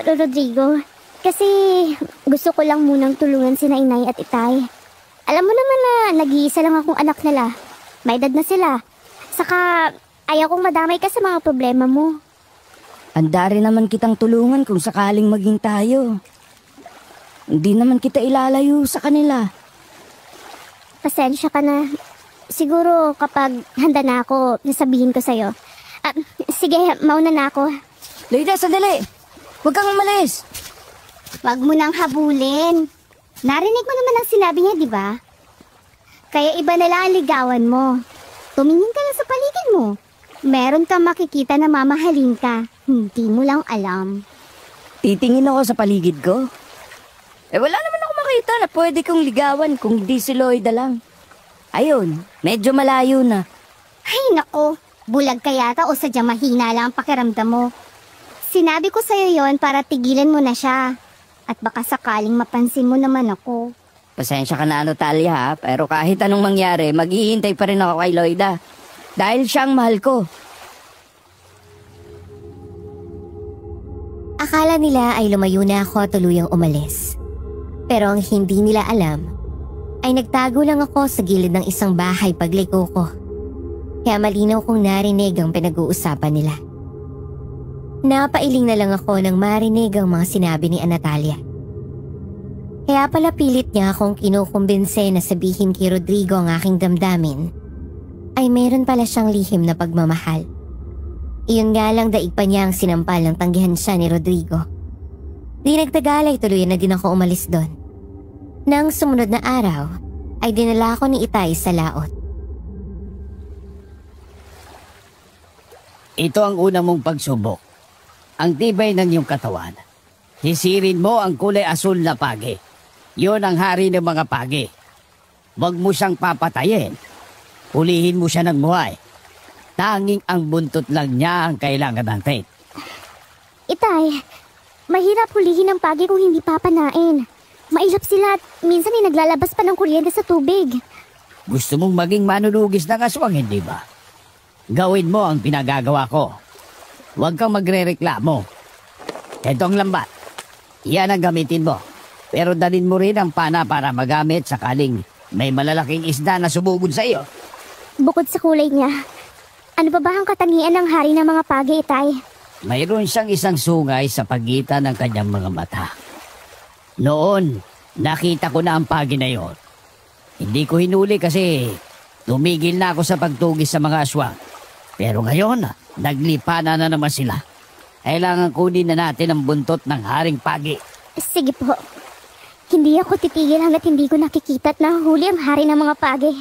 Rodrigo, kasi gusto ko lang munang tulungan sina inay at itay. Alam mo naman na nag-iisa lang akong anak nila. May edad na sila. Saka ayaw kong madamay ka sa mga problema mo. Handa rin naman kitang tulungan kung sakaling maging tayo. Hindi naman kita ilalayo sa kanila. Pasensya ka na. Siguro kapag handa na ako, nasabihin ko sa'yo. Sige, mauna na ako. Loida, sandali! Huwag kang umalis! Wag mo nang habulin. Narinig mo naman ang sinabi niya, di ba? Kaya iba na lang ang ligawan mo. Tumingin ka lang sa paligid mo. Meron kang makikita na mamahalin ka. Hindi mo lang alam. Titingin ako sa paligid ko. Eh wala naman ako makita na pwede kong ligawan kung di si Loida lang. Ayun, medyo malayo na. Ay nako, bulag ka yata o sadyang mahina lang ang pakiramdam mo. Sinabi ko sa'yo yon para tigilan mo na siya. At baka sakaling mapansin mo naman ako. Pasensya ka na, Natalia, ha? Pero kahit anong mangyari, maghihintay pa rin ako kay Loida. Dahil siyang mahal ko. Akala nila ay lumayo na ako at tuluyang umalis. Pero ang hindi nila alam ay nagtago lang ako sa gilid ng isang bahay pagliko ko. Kaya malinaw kong narinig ang pinag-uusapan nila. Napailing na lang ako nang marinig ang mga sinabi ni Natalia. Kaya pala pilit niya akong kinukumbinse na sabihin kay Rodrigo ang aking damdamin ay meron pala siyang lihim na pagmamahal. Iyon nga lang daig pa niya ang sinampal ng tanggihan siya ni Rodrigo. Di nagtagal ay tuluyan na din ako umalis doon. Nang sumunod na araw ay dinala ako ni Itay sa laot. Ito ang unang mong pagsubok. Ang tibay ng iyong katawan. Hisirin mo ang kulay asul na pagi. Yun ang hari ng mga pagi. Huwag mo siyang papatayin. Hulihin mo siya ng buhay. Tanging ang buntot lang niya ang kailangan natin. Itay, mahirap hulihin ang pagi kung hindi papanain. Mailap sila at minsan ay naglalabas pa ng kuryente sa tubig. Gusto mong maging manunugis ng aswang, hindi ba? Gawin mo ang pinagagawa ko. Huwag kang magre-reklamo. Ito ang lambat. Yan ang gamitin mo. Pero dalhin mo rin ang pana para magamit sakaling may malalaking isda na sumugod sa iyo. Bukod sa kulay niya, ano pa ba ang katangian ng hari ng mga pagi, Itay? mayroon siyang isang sungay sa pagitan ng kanyang mga mata. Noon, nakita ko na ang pagi na yon. Hindi ko hinuli kasi tumigil na ako sa pagtugis sa mga aswang. Pero ngayon, naglipana na naman sila. Kailangan kunin na natin ang buntot ng Haring Pagi. Sige po. Hindi ako titigil hanggat hindi ko nakikita at nahuli ang hari ng mga pagi.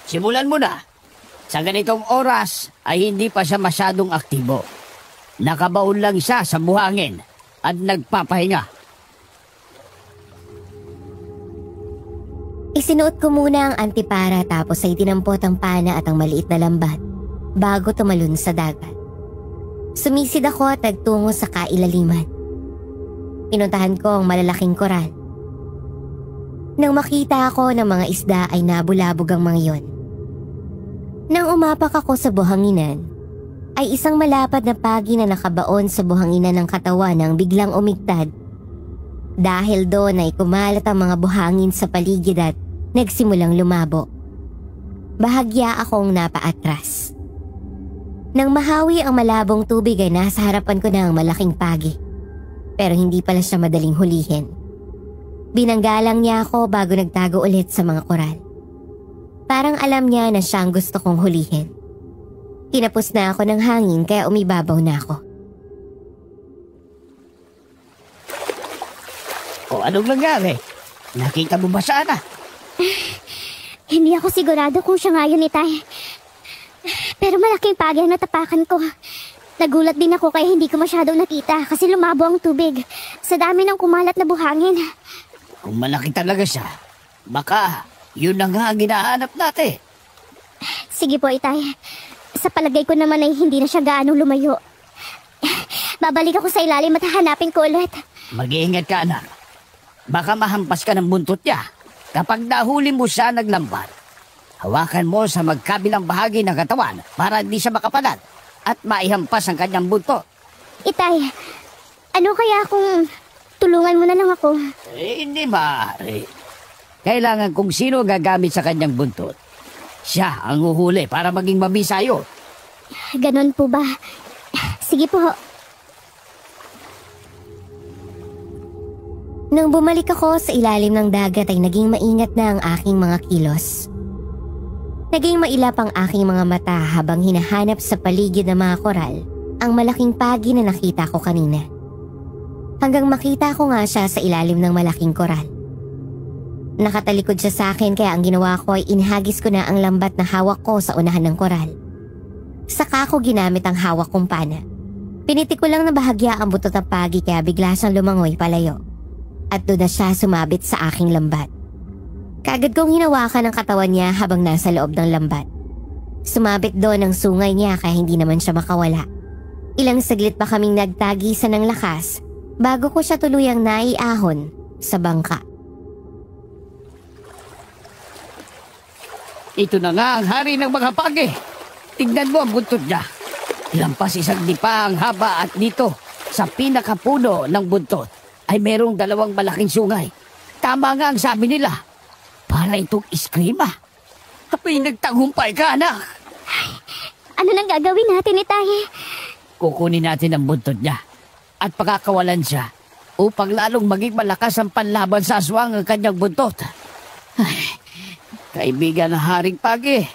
Simulan mo na. Sa ganitong oras ay hindi pa siya masyadong aktibo. Nakabaon lang siya sa buhangin at nagpapahinga. Isinuot ko muna ang antipara tapos ay tinampot ang pana at ang maliit na lambat bago tumalon sa dagat. Sumisid ako at nagtungo sa kailaliman. Pinuntahan ko ang malalaking koral. Nang makita ako ng mga isda ay nabulabog ang mga iyon. Nang umapak ako sa buhanginan, ay isang malapad na pagi na nakabaon sa buhanginan ng katawan ang biglang umigtad. Dahil doon ay kumalat ang mga buhangin sa paligid at nagsimulang lumabo. Bahagya akong napaatras. Nang mahawi ang malabong tubig ay nasa harapan ko na ang malaking pagi. Pero hindi pala siya madaling hulihin. Binanggalang niya ako bago nagtago ulit sa mga koral. Parang alam niya na siya ang gusto kong hulihin. Tinapos na ako ng hangin kaya umibabaw na ako. O anong nangyari? Nakita mo ba sana? Hindi ako sigurado kung siya nga yun, Itay. Pero malaking pagi ang natapakan ko. Nagulat din ako kaya hindi ko masyadong nakita kasi lumabo ang tubig sa dami ng kumalat na buhangin. Kung malaki talaga siya, baka yun na nga ang ginahanap natin. Sige po, Itay. Sa palagay ko naman ay hindi na siya gaanong lumayo. Babalik ako sa ilalim at hahanapin ko ulit. Mag-iingat ka, anak. Baka mahampas ka ng buntot niya. Kapag nahuli mo siya naglambat, hawakan mo sa magkabilang bahagi ng katawan para hindi siya makapalan at maihampas ang kanyang buntot. Itay, ano kaya kung tulungan mo na lang ako? Hindi maaari. Kailangan kung sino gagamit sa kanyang buntot, siya ang uhuli para maging mabisa yun. Ganon po ba? Sige po. Nang bumalik ako sa ilalim ng dagat ay naging maingat na ang aking mga kilos. Naging mailap ang aking mga mata habang hinahanap sa paligid ng mga koral ang malaking pagi na nakita ko kanina. Hanggang makita ko nga siya sa ilalim ng malaking koral. Nakatalikod siya sa akin kaya ang ginawa ko ay inhagis ko na ang lambat na hawak ko sa unahan ng koral. Saka ko ginamit ang hawak kong pana. Pinitik ko lang na bahagya ang butot ng pagi kaya bigla siyang lumangoy palayo. At doon na siya sumabit sa aking lambat. Kaagad kong hinawakan ang katawan niya habang nasa loob ng lambat. Sumabit doon ang sungay niya kaya hindi naman siya makawala. Ilang saglit pa kaming nagtagisan ng lakas bago ko siya tuluyang naiahon sa bangka. Ito na nga ang hari ng mga pagi. Tignan mo ang buntot niya. Lampas isang dipa ang haba at dito sa pinakapuno ng buntot ay merong dalawang malaking sungay. Tama nga ang sabi nila. Para itong iskrima. Apay nagtagumpay ka, anak. Ano nang gagawin natin, Itay? Kukunin natin ang buntot niya at pakakawalan siya upang lalong maging malakas ang panlaban sa aswang ang kanyang buntot. Ay, kaibigan ng Haring Pagi,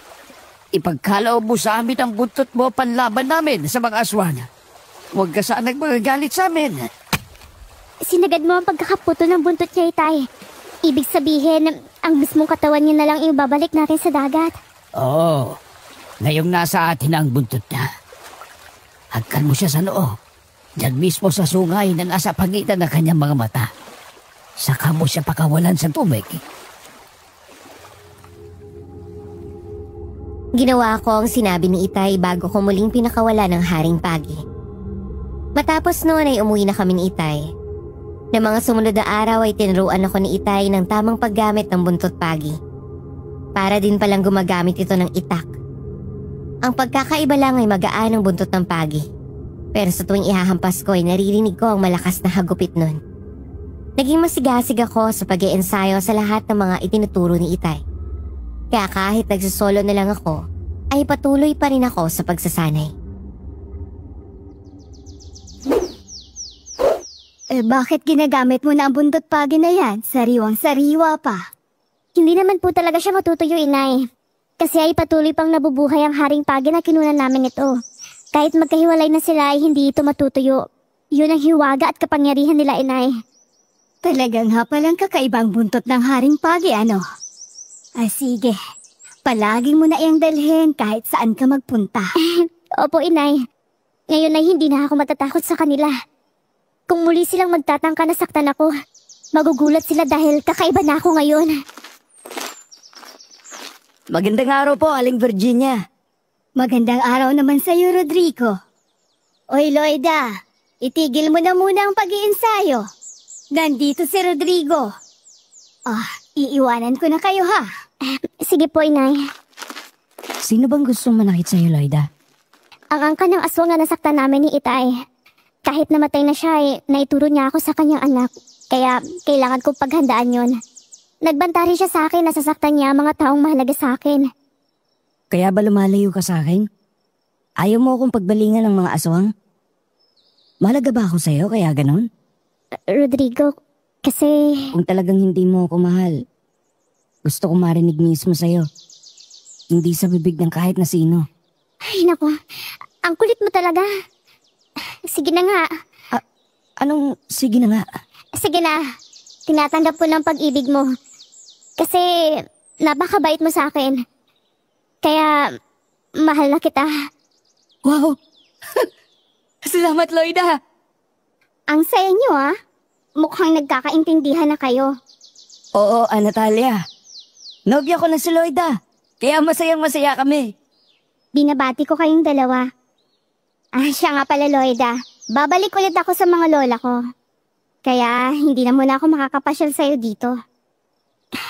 ipagkaloob mo sa amin ang buntot mo panlaban namin sa mga aswang. Huwag ka sanang magagalit sa amin. Sinagad mo ang pagkakaputo ng buntot niya, Itay. Ibig sabihin, ang mismong katawan niya na lang ibabalik natin sa dagat. Oo, ngayong nasa atin ang buntot niya. Hagkan mo siya sa noo. Diyan mismo sa sungay na nasa pagitan ng kanyang mga mata. Saka mo siya pakawalan sa tubig. Ginawa ko ang sinabi ni Itay bago ko muling pinakawala ng Haring Pagi. Matapos noon ay umuwi na kami ni Itay. Na mga sumunod na araw ay tinuruan ako ni Itay ng tamang paggamit ng buntot pagi. Para din palang gumagamit ito ng itak. Ang pagkakaiba lang ay magaan ang buntot ng pagi. Pero sa tuwing ihahampas ko ay naririnig ko ang malakas na hagupit nun. Naging masigasig ako sa pag-iensayo sa lahat ng mga itinuturo ni Itay. Kaya kahit nagsasolo na lang ako, ay patuloy pa rin ako sa pagsasanay. Bakit ginagamit mo na ang buntot pagi na yan? Sariwang-sariwa pa. Hindi naman po talaga siya matutuyo, inay. Kasi ay patuloy pang nabubuhay ang haring pagi na kinunan namin ito. Kahit magkahiwalay na sila ay hindi ito matutuyo. Yun ang hiwaga at kapangyarihan nila, inay. Talagang palang kakaibang buntot ng haring pagi, ano? Sige. Palaging mo na iyang dalhin kahit saan ka magpunta. Opo, inay. Ngayon ay hindi na ako matatakot sa kanila. Kung muli silang magtatangka na saktan ako, magugulat sila dahil kakaiba na ako ngayon. Magandang araw po, Aling Virginia. Magandang araw naman sa iyo, Rodrigo. Oy, Loida, itigil mo na muna ang pag-iensayo. Nandito si Rodrigo. Iiwanan ko na kayo, ha? Sige po, inay. Sino bang gustong manakit sa'yo, Loida? Ang angka ng aswang na nasaktan namin ni Itay. Kahit namatay na siya, naituro niya ako sa kanyang anak. Kaya kailangan kong paghandaan yon. Nagbanta rin siya sa akin na sasaktan niya ang mga taong mahalaga sa akin. Kaya ba lumalayo ka sa akin? Ayaw mo akong pagbalingan ng mga aswang? Mahalaga ba ako sa'yo kaya ganon? Rodrigo, kasi... Kung talagang hindi mo ako mahal, gusto kong marinig mismo sa'yo. Hindi sa bibig ng kahit na sino. Ay, naku. Ang kulit mo talaga. Sige na nga. Anong sige na nga? Sige na. Tinatanggap ko ng pag-ibig mo. Kasi napakabait mo sa akin. Kaya mahal na kita. Wow! Salamat, Loida! Ang saya niyo, Mukhang nagkakaintindihan na kayo. Oo, Natalia. Nobya ko na si Loida. Kaya masayang-masaya kami. Binabati ko kayong dalawa. Siya nga pala, Loida. Babalik ulit ako sa mga lola ko. Kaya hindi na muna ako makakapasyal sa'yo dito.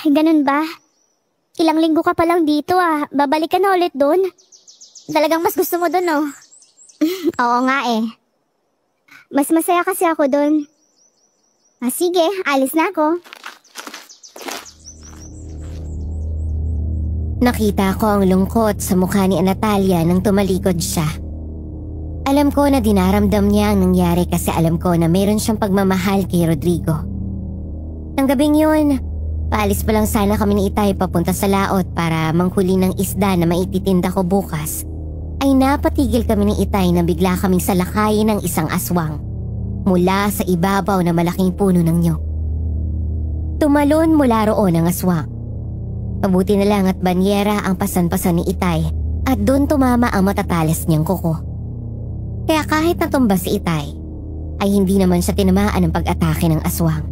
Ganun ba? Ilang linggo ka pa lang dito, Babalik ka na ulit doon? Talagang mas gusto mo doon, Oo nga, Mas masaya kasi ako doon. Sige, alis na ako. Nakita ko ang lungkot sa mukha ni Natalia nang tumalikod siya. Alam ko na dinaramdam niya ang nangyari kasi alam ko na mayroon siyang pagmamahal kay Rodrigo. Nang gabing yun, paalis pa lang sana kami ni Itay papunta sa laot para manghuli ng isda na maititinda ko bukas. Ay napatigil kami ni Itay na bigla kaming salakayin ng isang aswang mula sa ibabaw na malaking puno ng nyog. Tumalon mula roon ang aswang. Mabuti na lang at banyera ang pasan-pasan ni Itay at doon tumama ang matatalas niyang kuko. Kaya kahit natumba si Itay, ay hindi naman siya tinamaan ng pag-atake ng aswang.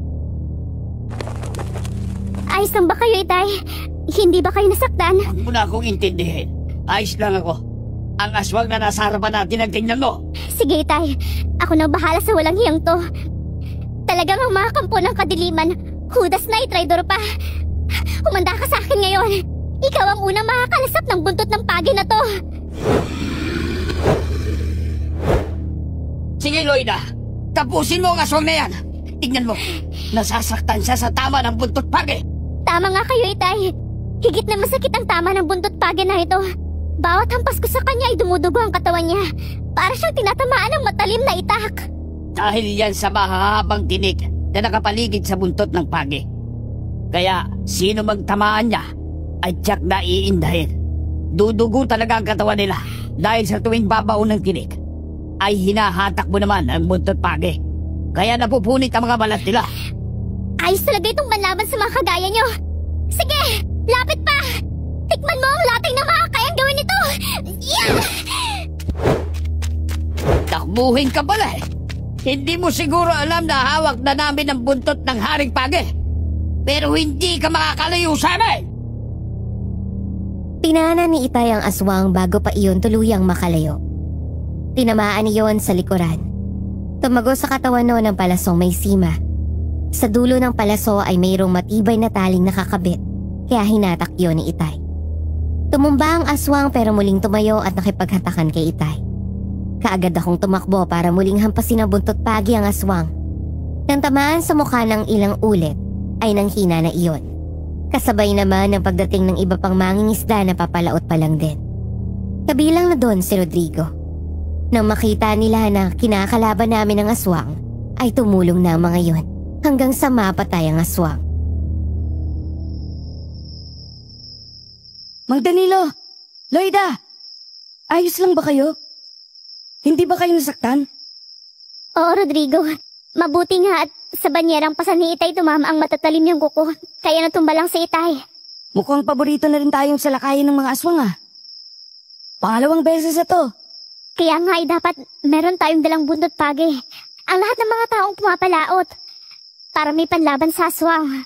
Ayos lang ba kayo, Itay? Hindi ba kayo nasaktan? Huwag mo na akong intindihin. Ayos lang ako. Ang aswang na nasa harapan natin ang tingnan mo. Sige, Itay. Ako na bahala sa walang hiyang to. Talagang ang mga kampo ng kadiliman, hudas na itraidor pa. Humanda ka sa akin ngayon. Ikaw ang unang makakalasap ng buntot ng pagi na to. Sige, Loida. Tapusin mo ang aswang na yan. Tingnan mo. Nasasaktan siya sa tama ng buntot pagi. Tama nga kayo, Itay. Higit na masakit ang tama ng buntot pagi na ito. Bawat hampas ko sa kanya ay dumudugo ang katawan niya. Para siyang tinatamaan ng matalim na itak. Dahil yan sa mahahabang tinik na nakapaligid sa buntot ng pagi. Kaya sino magtamaan niya ay tiyak na iindahin. Dudugo talaga ang katawan nila dahil sa tuwing babaw ng tinik ay hinahatak mo naman ang buntot pagi. Kaya napupunit ang mga balat nila. Ayos talaga itong manlaban sa mga kagaya niyo. Sige, lapit pa! Tikman mo ang lating na makakayang gawin ito! Yeah! Takbuhin ka pala Hindi mo siguro alam na hawak na namin ang buntot ng haring pagi. Pero hindi ka makakalayo sa amin! Pinana ni Itay ang aswang bago pa iyon tuluyang makalayo. Tinamaan iyon sa likuran. Tumago sa katawan noon ng palasong may sima. Sa dulo ng palaso ay mayroong matibay na taling nakakabit, kaya hinatak iyon ni Itay. Tumumba ang aswang pero muling tumayo at nakipaghatakan kay Itay. Kaagad akong tumakbo para muling hampasin ang buntot pagi ang aswang. Nang tamaan sa mukha ng ilang ulit, ay nanghina na iyon. Kasabay naman ang pagdating ng iba pang mangingisda na papalaot pa lang din. Kabilang na doon si Rodrigo. Nang makita nila na kinakalaban namin ang aswang, ay tumulong na ang mga yon hanggang sa mapatay ang aswang. Mang Danilo! Loida! Ayos lang ba kayo? Hindi ba kayo nasaktan? Oo, Rodrigo. Mabuti nga at sa banyerang pasan ni Itay tumama ang matatalim yung kuko. Kaya natumba lang si Itay. Mukhang paborito na rin tayong salakayin ng mga aswang ah. Pangalawang beses na to. Kaya nga ay dapat meron tayong dalang buntot pagi. Ang lahat ng mga taong pumapalaot. Para may panlaban sa aswang.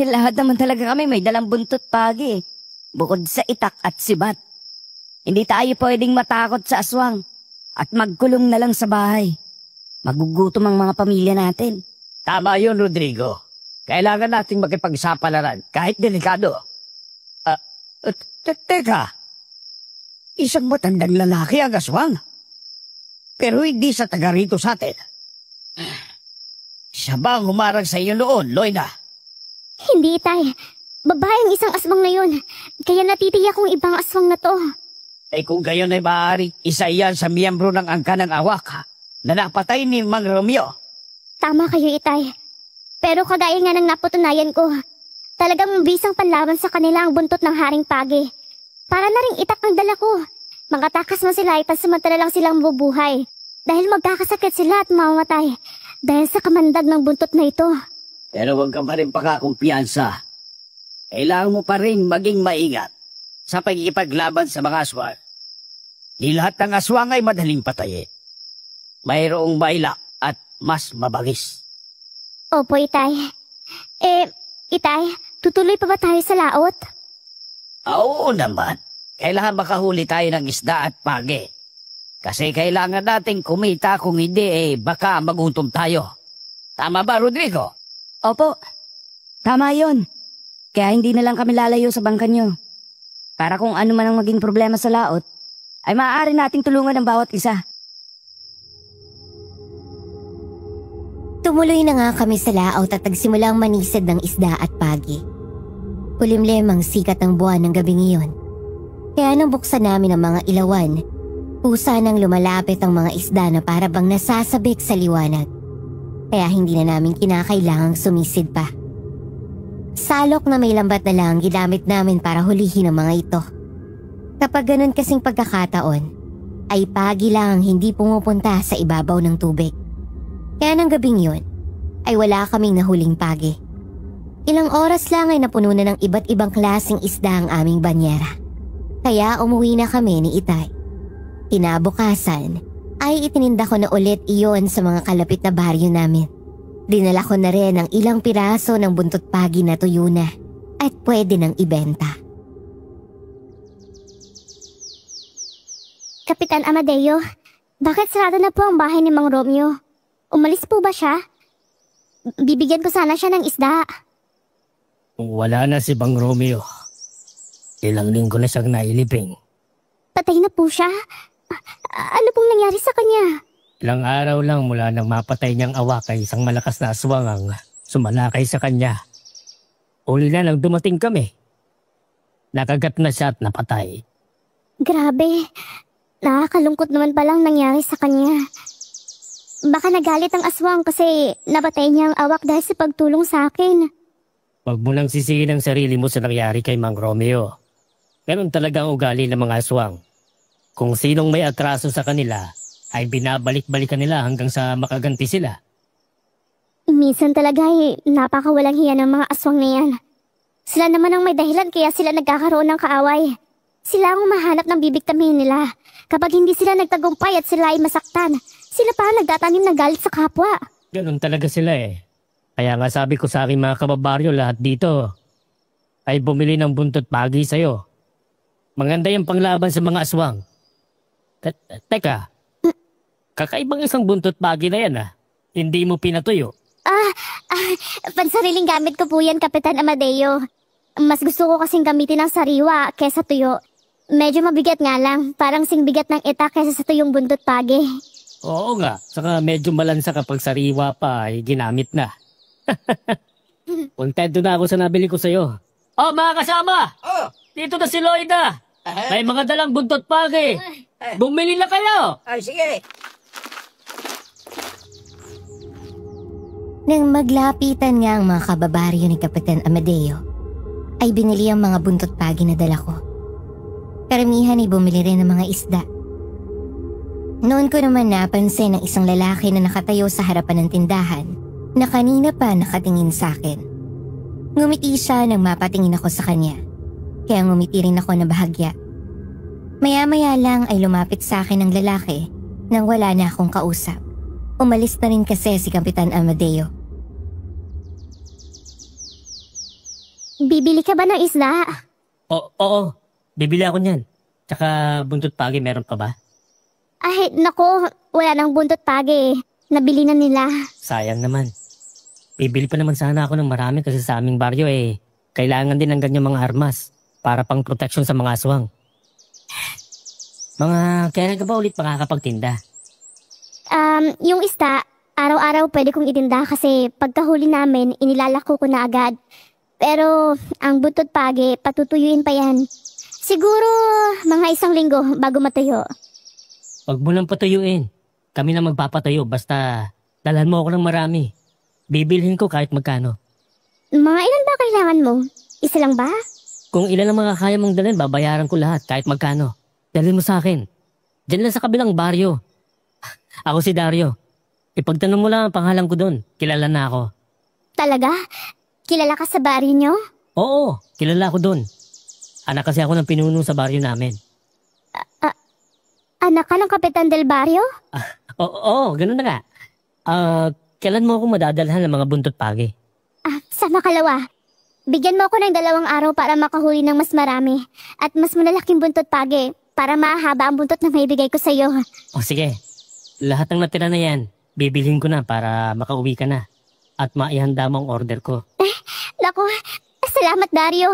Lahat naman talaga kami may dalang buntot pagi. Bukod sa itak at sibat. Hindi tayo pwedeng matakot sa aswang at magkulong na lang sa bahay. Magugutom ang mga pamilya natin. Tama yun, Rodrigo. Kailangan nating makipagsapalaran kahit delikado. Teka. Isang matandang lalaki ang aswang. Pero hindi sa taga rito sa atin. Siya ba ang humarang sa iyo noon, Loida? Hindi, Itay. Babae ang isang aswang na yun. Kaya natitiyak kong ibang aswang na to. Kung gayon ay maaari, isa iyan sa miyembro ng angka ng awak na napatay ni Mang Romeo. Tama kayo, Itay. Pero kagaya nga ng napatunayan ko, talagang bisang panlaban sa kanila ang buntot ng Haring Pagi. Para na ring itak ang dala ko. Makatakas man sila at samantala lang silang mabubuhay. Dahil magkakasakit sila at mamamatay. Dahil sa kamandag ng buntot na ito. Pero huwag ka pa rin pakakumpiyansa. Kailangan mo pa rin maging maingat sa pagkikipaglaban sa mga aswang. Di lahat ng aswang ay madaling patayin. Mayroong maila at mas mabagis. Opo, Itay. Itay, tutuloy pa ba tayo sa laot? Oo naman. Kailangan makahuli tayo ng isda at pagi. Kasi kailangan nating kumita, kung hindi baka magutom tayo. Tama ba, Rodrigo? Opo, tama yon. Kaya hindi na lang kami lalayo sa bangka nyo. Para kung ano man ang maging problema sa laot, ay maaari nating tulungan ng bawat isa. Tumuloy na nga kami sa laot at nagsimulang manisad ng isda at pagi. Kulimlim ang sikat ng buwan ng gabing iyon. Kaya nang buksan namin ang mga ilawan, pusa nang lumalapit ang mga isda na para bang nasasabik sa liwanag. Kaya hindi na namin kinakailangang sumisid pa. Salok na may lambat na lang ginamit namin para hulihin ang mga ito. Kapag ganun kasing pagkakataon, ay pagi lang ang hindi pumupunta sa ibabaw ng tubig. Kaya ng gabing yun, ay wala kaming nahuling pagi. Ilang oras lang ay napuno na ng iba't ibang klaseng isda ang aming banyera. Kaya umuwi na kami ni Itay. Kinabukasan, ay itininda ko na ulit iyon sa mga kalapit na baryo namin. Dinala ko na rin ang ilang piraso ng buntot pagi na tuyo na at pwede nang ibenta. Kapitan Amadeo, bakit sarado na po ang bahay ni Mang Romeo? Umalis po ba siya? Bibigyan ko sana siya ng isda. Wala na si Mang Romeo. Ilang linggo na siyang nailibing. Patay na po siya? Ano pong nangyari sa kanya? Ilang araw lang mula nang mapatay niyang awak ay isang malakas na aswang ang sumalakay sa kanya. Uli na nang dumating kami. Nakagat na siya at napatay. Grabe. Nakakalungkot naman palang nangyari sa kanya. Baka nagalit ang aswang kasi napatay niya ang awak dahil sa pagtulong sa akin. Huwag mo nang sisihin ang sarili mo sa nangyari kay Mang Romeo. Ganun talaga ang ugali ng mga aswang. Kung sinong may atraso sa kanila, ay binabalik-balikan nila hanggang sa makaganti sila. Minsan talaga napakawalang hiya ng mga aswang na yan. Sila naman ang may dahilan kaya sila nagkakaroon ng kaaway. Sila ang mahanap ng bibiktamin nila. Kapag hindi sila nagtagumpay at sila ay masaktan, sila pa ang nagtatanim ng galit sa kapwa. Ganun talaga sila eh. Kaya nga sabi ko sa aking mga kababaryo lahat dito, ay bumili ng buntot pagi sa'yo. Maganda yung panglaban sa mga aswang. Teka, kakaibang isang buntot pagi na yan ah. Hindi mo pinatuyo. Pansariling gamit ko po yan, Kapitan Amadeo. Mas gusto ko kasing gamitin ng sariwa kesa tuyo. Medyo mabigat nga lang, parang singbigat ng itak kesa sa tuyong buntot pagi. Oo nga, saka medyo malansa kapag sariwa pa ay ginamit na. Kontento na ako sa nabili ko sa'yo. Oh, mga kasama! Dito na si Loida! May mga dalang buntot pagi! Bumili na kayo! Ay, sige! Nang maglapitan nga ang mga kababaryo ni Kapitan Amadeo, ay binili ang mga buntot pagi na dala ko. Karamihan ay bumili rin ng mga isda. Noon ko naman napansin ng isang lalaki na nakatayo sa harapan ng tindahan na kanina pa nakatingin sa akin. Ngumiti siya nang mapatingin ako sa kanya, kaya ngumiti rin ako na bahagya. Maya-maya lang ay lumapit sa akin ang lalaki nang wala na akong kausap. Umalis na rin kasi si Kapitan Amadeo. Bibili ka ba ng isda? Oo, bibili ako niyan. Tsaka buntot pagi, meron pa ba? Ay, nako, wala nang buntot pagi. Nabili na nila. Sayang naman. Bibili pa naman sana ako ng marami kasi sa aming baryo kailangan din ng ganyang mga armas para pang protection sa mga aswang. Kailan ka ba ulit makakapagtinda? Yung isda, araw-araw pwede kong itinda kasi pagkahuli namin, inilalako ko na agad. Pero ang buntot pagi, patutuyuin pa yan. Siguro mga 1 linggo bago matuyo. Huwag mo lang patuyuin. Kami na magpapatayo basta dalhan mo ako ng marami. Bibilhin ko kahit magkano. Mga ilan ba kailangan mo? 1 lang ba? Kung ilan ang mga kaya mong dalhin, babayaran ko lahat kahit magkano. Dalhin mo sa akin. Diyan lang sa kabilang baryo. Ako si Dario. Ipagtanong mo lang ang pangalan ko doon. Kilala na ako. Talaga? Kilala ka sa baryo nyo? Oo, kilala ako doon. Anak kasi ako ng pinuno sa baryo namin. Anak ka ng Kapitan del Barrio? Oo, ganun na nga. Kailan mo ako madadalhan ng mga buntot pagi? Sa makalawa. Bigyan mo ako ng 2 araw para makahuli ng mas marami at mas malalaking buntot pagi para mahaba ang buntot na maibigay ko sa iyo. O sige, lahat ng natira na yan, bibilhin ko na para makauwi ka na at maihanda mo ang order ko. Naku, salamat Dario.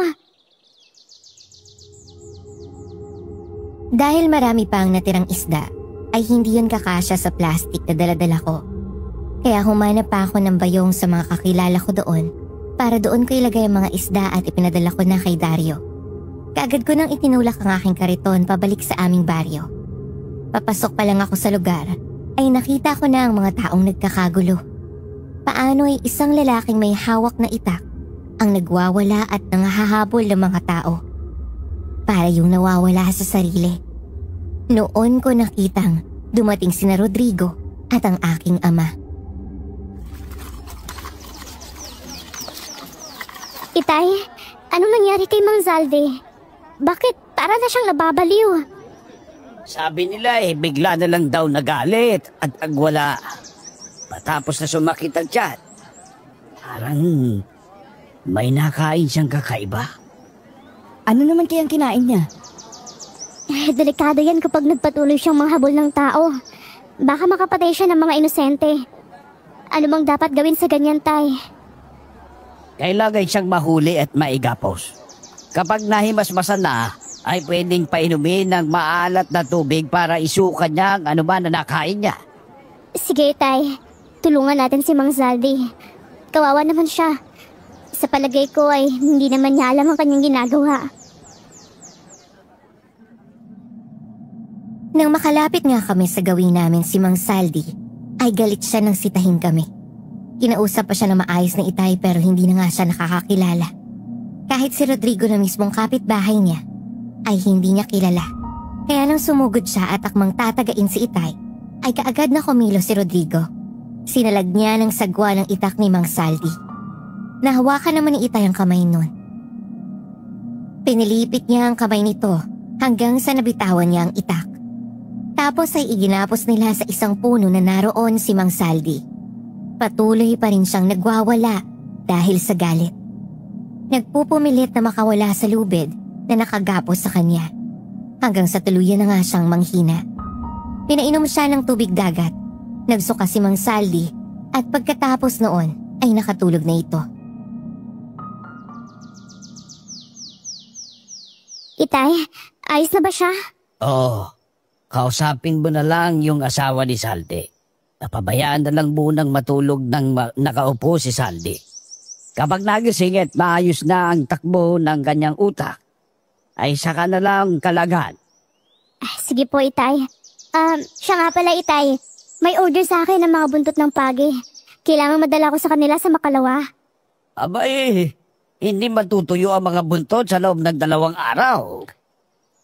Dahil marami pa ang natirang isda, ay hindi yun kakasya sa plastic na daladala ko. Kaya humanap pa ako ng bayong sa mga kakilala ko doon para doon ko ilagay ang mga isda at ipinadala ko na kay Dario. Kaagad ko nang itinulak ang aking kariton pabalik sa aming baryo. Papasok pa lang ako sa lugar, ay nakita ko na ang mga taong nagkakagulo. Paano ay isang lalaking may hawak na itak ang nagwawala at nangahahabol ng mga tao. Para yung nawawala sa sarili. Noon ko nakitang dumating sina Rodrigo at ang aking ama. Itay, anong nangyari kay Mang Zalde? Bakit para na siyang nababaliw? Sabi nila bigla na lang daw nagalit at agwala. Patapos na sumakit ang tiyan. Parang may nakain siyang kakaiba. Ano naman kayang kinain niya? Delikado yan kapag nagpatuloy siyang manghabol ng tao. Baka makapatay siya ng mga inosente. Ano bang dapat gawin sa ganyan, Tay? Kailangan siyang mahuli at maigapos. Kapag nahimasmasan na, ay pwedeng painumin ng maalat na tubig para isukan niya ang anuman na nakain niya. Sige, Tay. Tulungan natin si Mang Zaldi. Kawawa naman siya. Sa palagay ko ay hindi naman niya alam ang kanyang ginagawa. Nang makalapit nga kami sa gawin namin si Mang Saldi, ay galit siya nang sitahin kami. Kinausap pa siya na maayos na Itay pero hindi na nga siya nakakakilala. Kahit si Rodrigo na mismong kapitbahay niya, ay hindi niya kilala. Kaya nang sumugod siya at akmang tatagain si Itay, ay kaagad na kumilo si Rodrigo. Sinalag niya ng sagwa ng itak ni Mang Saldi. Nahawakan naman ni Itay ang kamay nun. Pinilipit niya ang kamay nito hanggang sa nabitawan niya ang itak. Tapos ay iginapos nila sa isang puno na naroon si Mang Saldi. Patuloy pa rin siyang nagwawala dahil sa galit. Nagpupumilit na makawala sa lubid na nakagapos sa kanya. Hanggang sa tuluyan na nga siyang manghina. Pinainom siya ng tubig dagat. Nagsuka si Mang Saldi at pagkatapos noon ay nakatulog na ito. Itay, ayos na ba siya? Oo. Kausapin mo na lang yung asawa ni Saldi. Napabayaan na lang munang matulog nang nakaupo si Saldi. Kapag nagising at maayos na ang takbo ng kanyang utak, ay saka na lang kalagan. Sige po, Itay. Siya nga pala, Itay. May order sa akin ng mga buntot ng pagi. Kailangan madala ko sa kanila sa Makalawa. Aba hindi matutuyo ang mga buntot sa loob ng 2 araw.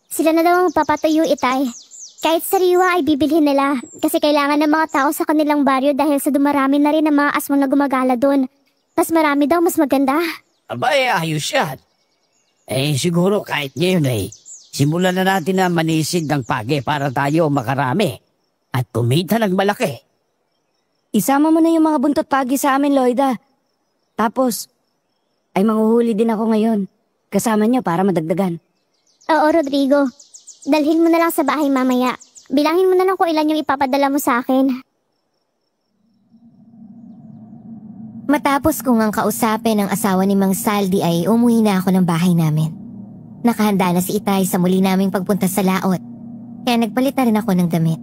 Sila na daw ang papatuyo, Itay. Kahit sariwa ay bibilhin nila kasi kailangan ng mga tao sa kanilang baryo dahil sa dumarami na rin ang mga aswang na gumagala doon. Mas marami daw, mas maganda. Aba ayos yan. Siguro kahit ngayon simulan na natin na manisid ng pagi para tayo makarami at kumita ng malaki. Isama mo na yung mga buntot pagi sa amin, Loida. Tapos, ay manghuhuli din ako ngayon. Kasama niyo para madagdagan. Oo, Rodrigo. Dalhin mo na lang sa bahay mamaya. Bilangin mo na lang kung ilan yung ipapadala mo sa akin. Matapos kong ang kausapin ang asawa ni Mang Saldi ay umuwi na ako ng bahay namin. Nakahanda na si Itay sa muli naming pagpunta sa laot. Kaya nagpalit na rin ako ng damit.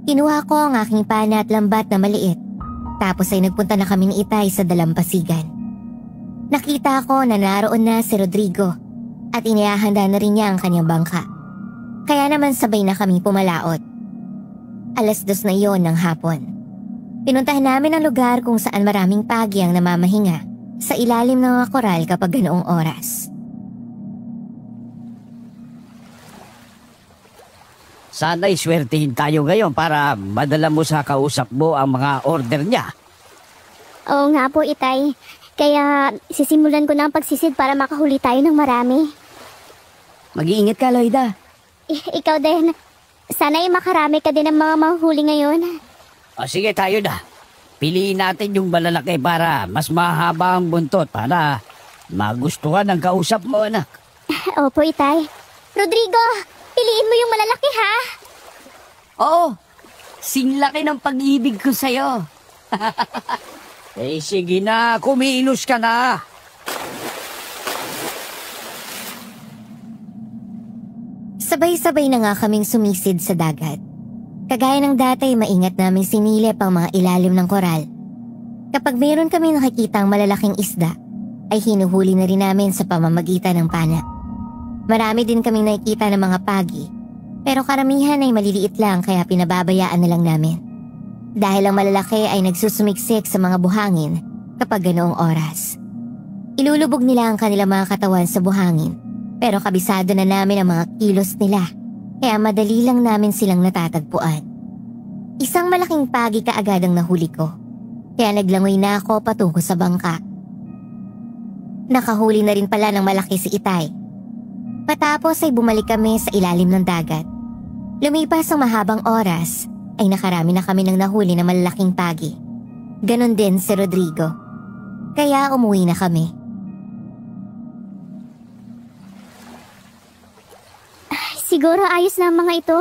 Kinuha ko ang aking pana at lambat na maliit. Tapos ay nagpunta na kami ni Itay sa dalampasigan. Nakita ko na naroon na si Rodrigo at inihahanda na rin niya ang kanyang bangka. Kaya naman sabay na kami pumalaot. 2:00 na iyon ng hapon. Pinuntahan namin ang lugar kung saan maraming pagi ang namamahinga sa ilalim ng mga koral kapag ganoong oras. Sana'y swertihin tayo ngayon para madala mo sa kausap mo ang mga order niya. Oo nga po, Itay. Kaya sisimulan ko na ang pagsisid para makahuli tayo ng marami. Mag-iingat ka, Loida. Ikaw din. Sana ay makarami ka din ng mga mahuhuli ngayon. Sige tayo na. Piliin natin yung malalaki para mas mahaba ang buntot para magustuhan ng kausap mo, anak. Opo, Itay. Rodrigo, piliin mo yung malalaki, ha? Oo, sinlaki ng pag-ibig ko sa'yo. Sige na, kumilos ka na. Sabay-sabay na nga kaming sumisid sa dagat. Kagaya ng dati, maingat namin sinilip ang mga ilalim ng koral. Kapag mayroon kami nakikitang malalaking isda, ay hinuhuli na rin namin sa pamamagitan ng pana. Marami din kaming nakikita ng mga pagi, pero karamihan ay maliliit lang kaya pinababayaan na lang namin. Dahil ang malalaki ay nagsusumiksik sa mga buhangin kapag ganoong oras. Ilulubog nila ang kanilang mga katawan sa buhangin, pero kabisado na namin ang mga kilos nila, kaya madali lang namin silang natatagpuan. Isang malaking pagi kaagad ang nahuli ko, kaya naglangoy na ako patungo sa bangka. Nakahuli na rin pala ng malaki si Itay. Patapos ay bumalik kami sa ilalim ng dagat. Lumipas ang mahabang oras, ay nakarami na kami ng nahuli na malalaking pagi. Ganon din si Rodrigo. Kaya umuwi na kami. Siguro ayos na ang mga ito.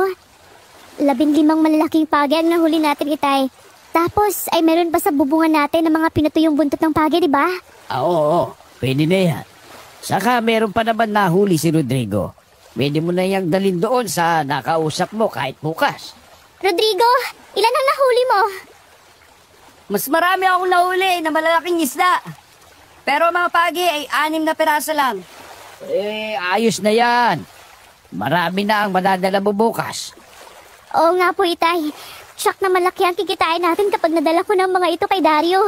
15 malalaking pagi ang nahuli natin, Itay. Tapos ay meron pa sa bubungan natin ng mga pinatuyong buntot ng pagi, di ba? Oo, pwede na yan. Saka meron pa naman nahuli si Rodrigo. Pwede mo na yang dalhin doon sa nakausap mo kahit bukas. Rodrigo, ilan ang nahuli mo? Mas marami akong nahuli na malalaking isda. Pero mga pagi ay 6 na piraso lang. Ayos na yan. Marami na ang madadala mo bukas. Oo nga po, Itay. Tsak na malaki ang kikitain natin kapag nadala ko ng mga ito kay Dario.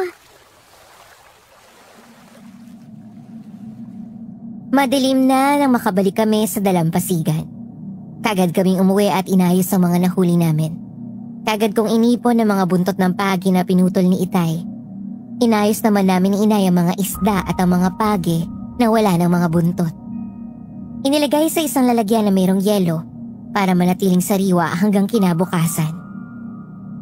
Madilim na nang makabalik kami sa dalampasigan. Kagad kaming umuwi at inayos ang mga nahuli namin. Kagad kong inipon ang mga buntot ng pagi na pinutol ni Itay. Inayos naman namin ni Inay ang mga isda at ang mga pagi na wala ng mga buntot. Inilagay sa isang lalagyan na mayroong yelo para manatiling sariwa hanggang kinabukasan.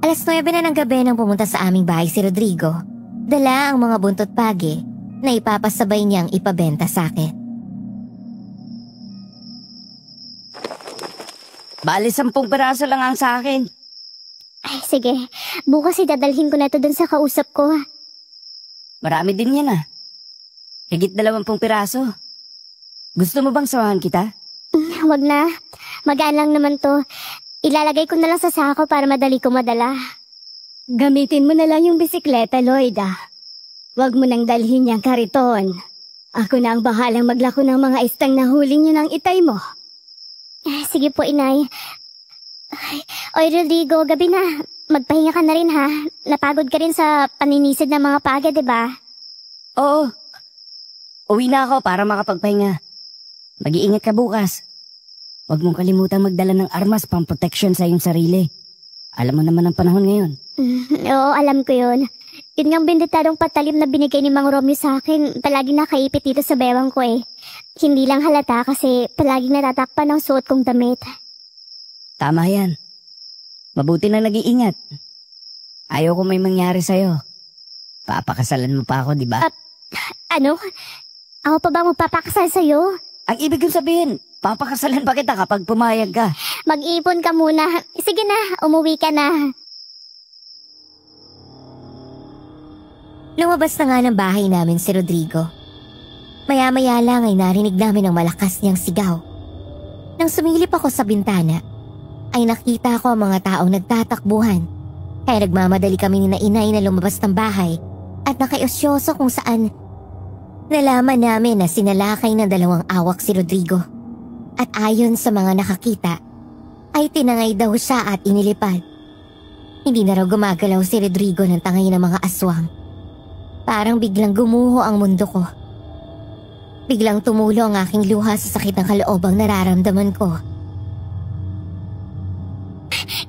9:00 na ng gabi nang pumunta sa aming bahay si Rodrigo. Dala ang mga buntot pagi na ipapasabay niyang ipabenta sa akin. Bali 10 piraso lang ang sa akin. Ay, sige. Bukas idadalhin ko na ito dun sa kausap ko. Marami din yan ah. Higit 20 piraso. Gusto mo bang sawahan kita? Wag na. Magaan lang naman to. Ilalagay ko na lang sa sako para madali ko madala. Gamitin mo na lang yung bisikleta, Loida. Wag mo nang dalhin yung kariton. Ako na ang bahalang maglako ng mga istang nahuli niyo ng Itay mo. Sige po, Inay. Oy, Rodrigo, gabi na. magpahinga ka na rin ha. Napagod ka rin sa paninisid ng mga page, di ba? Oo. Uwi na ako para makapagpahinga. Mag-iingat ka bukas. Huwag mong kalimutan magdala ng armas pang protection sa iyong sarili. Alam mo naman ang panahon ngayon. Oo, alam ko yun. Yun nga benditadong patalim na binigay ni Mang Romeo sa akin. Palaging nakaipit dito sa bewang ko eh. Hindi lang halata kasi palaging natatakpan ang suot kong damit. Tama yan. Mabuti na nag-iingat. Ayaw ko may mangyari sa'yo. Papakasalan mo pa ako, di ba? Ano? Ako pa ba magpapakasal sa'yo? Ang ibig kong sabihin, papakasalan pa kita kapag pumayag ka. Mag-iipon ka muna. Sige na, umuwi ka na. Lumabas na nga ng bahay namin si Rodrigo. Maya-maya lang ay narinig namin ang malakas niyang sigaw. Nang sumilip ako sa bintana, ay nakita ko ang mga taong nagtatakbuhan. Kaya nagmamadali kami ni na inay na lumabas ng bahay at nakiosyoso kung saan nalaman namin na sinalakay ng 2 awak si Rodrigo. At ayon sa mga nakakita, ay tinangay daw siya at inilipad. Hindi na raw gumagalaw si Rodrigo ng tangay ng mga aswang. Parang biglang gumuho ang mundo ko. Biglang tumulo ang aking luha sa sakit ng kaloobang nararamdaman ko.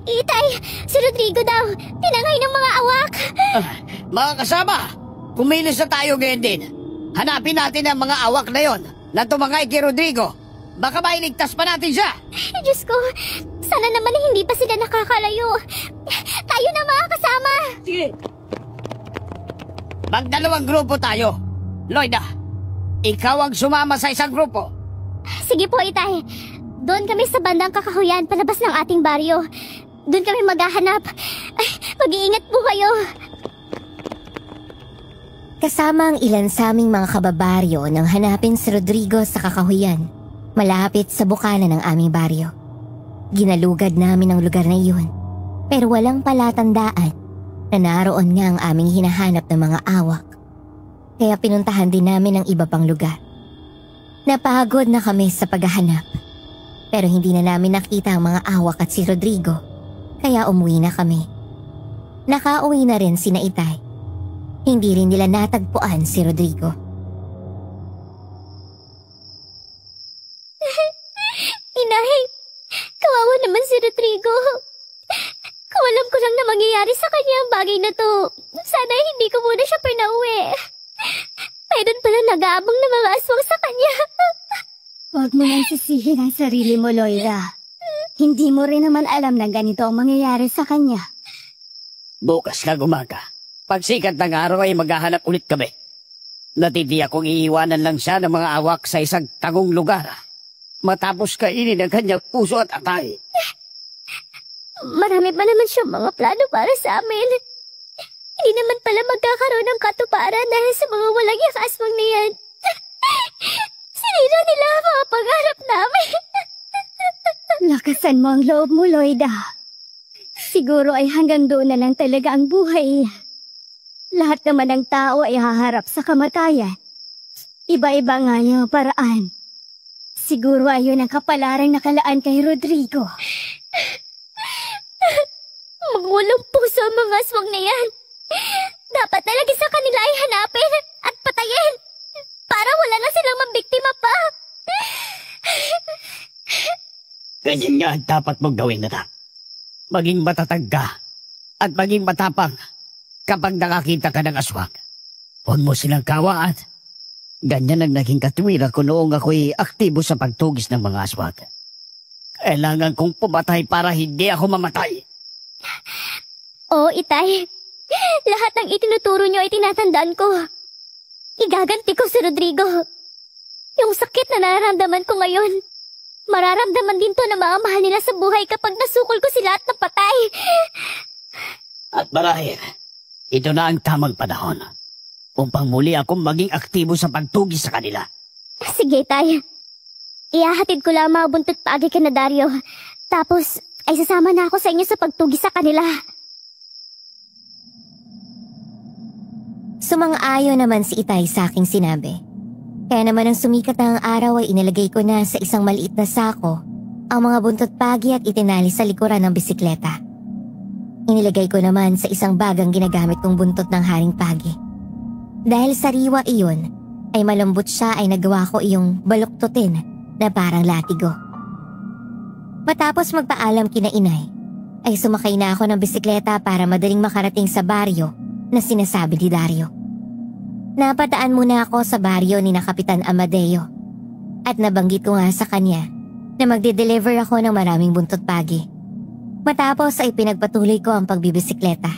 Itay, si Rodrigo daw, tinangay ng mga awak. Mga kasama, kumilos na tayo ngayon din. Hanapin natin ang mga awak na yon na tumangay kay Rodrigo. Baka mailigtas pa natin siya. Diyos ko, sana naman hindi pa sila nakakalayo. Tayo na mga kasama. Sige. Magdalawang grupo tayo. Lloyda, ikaw ang sumama sa isang grupo. Sige po, Itay. Doon kami sa bandang Kakahuyan, palabas ng ating baryo. Doon kami maghahanap. Ay, mag-iingat po kayo. Kasama ang ilan sa aming mga kababaryo nang hanapin si Rodrigo sa Kakahuyan, malapit sa bukana ng aming baryo. Ginalugad namin ang lugar na iyon, pero walang palatandaan na naroon nga ang aming hinahanap ng mga awak. Kaya pinuntahan din namin ang iba pang lugar. Napagod na kami sa paghahanap, pero hindi na namin nakita ang mga awak at si Rodrigo, kaya umuwi na kami. Nakauwi na rin sina Itay. Hindi rin nila natagpuan si Rodrigo. Inay, kawawa naman si Rodrigo. Kawalam ko lang na mangyayari sa kanya ang bagay na to. Sana hindi ko muna siya pinauwi. Mayroon pala nag-aabang na mga aswang sa kanya. Huwag mo nang sisihin ang sarili mo, Loira. Hindi mo rin naman alam na ganito ang mangyayari sa kanya. Bukas na umaga, pagsikat ng araw ay maghahanap ulit kami. Natitiyak kong iiwanan lang siya ng mga awak sa isang tangong lugar. Matapos kainin ang kanyang puso at atay. Marami pa naman siyang mga plano para sa amin. Hindi naman pala magkakaroon ng katuparan dahil sa mga walang yakaswang na yan. Sinira nila ang mga pangarap namin. Lakasan mo ang loob mo, Loida. Siguro ay hanggang doon na lang talaga ang buhay. Lahat naman ng tao ay haharap sa kamatayan. Iba-iba nga yung paraan. Siguro ayon ang kapalarang nakalaan kay Rodrigo. Mga walang puso ang mga aswang na yan. Dapat talaga sa kanila ay hanapin at patayin para wala na silang mabiktima pa. Ganyan nga ang dapat mong gawin, anak. Maging matatag ka at maging matapang kapag nakakita ka ng aswang. Huwag mo silang kawaan. Ganyan ang naging katwiran ko noong ako'y aktibo sa pagtugis ng mga aswang. Kailangan kong pumatay para hindi ako mamatay. Oo, Itay. Lahat ng itinuturo niyo ay tinatandaan ko. Igaganti ko si Rodrigo. Yung sakit na nararamdaman ko ngayon, mararamdaman din to ng mga mahal nila sa buhay kapag nasukol ko sila at napatay. At marahil, ito na ang tamang panahon upang muli akong maging aktibo sa pagtugis sa kanila. Sige, Tay. Ihahatid ko lang mga buntot paagi kay na Dario. Tapos, ay sasama na ako sa inyo sa pagtugis sa kanila. Sumang-ayon naman si Itay sa aking sinabi. Kaya naman ang sumikat na ang araw ay inilagay ko na sa isang maliit na sako ang mga buntot pagi at itinali sa likuran ng bisikleta. Inilagay ko naman sa isang bagang ginagamit kong buntot ng haring pagi. Dahil sariwa iyon, ay malambot siya ay nagawa ko iyong baluktutin na parang latigo. Matapos magpaalam kina inay, ay sumakay na ako ng bisikleta para madaling makarating sa baryo na sinasabi ni Dario. Napadaan muna ako sa baryo ni na Kapitan Amadeo at nabanggit ko nga sa kanya na magde-deliver ako ng maraming buntot pagi. Matapos ay pinagpatuloy ko ang pagbibisikleta.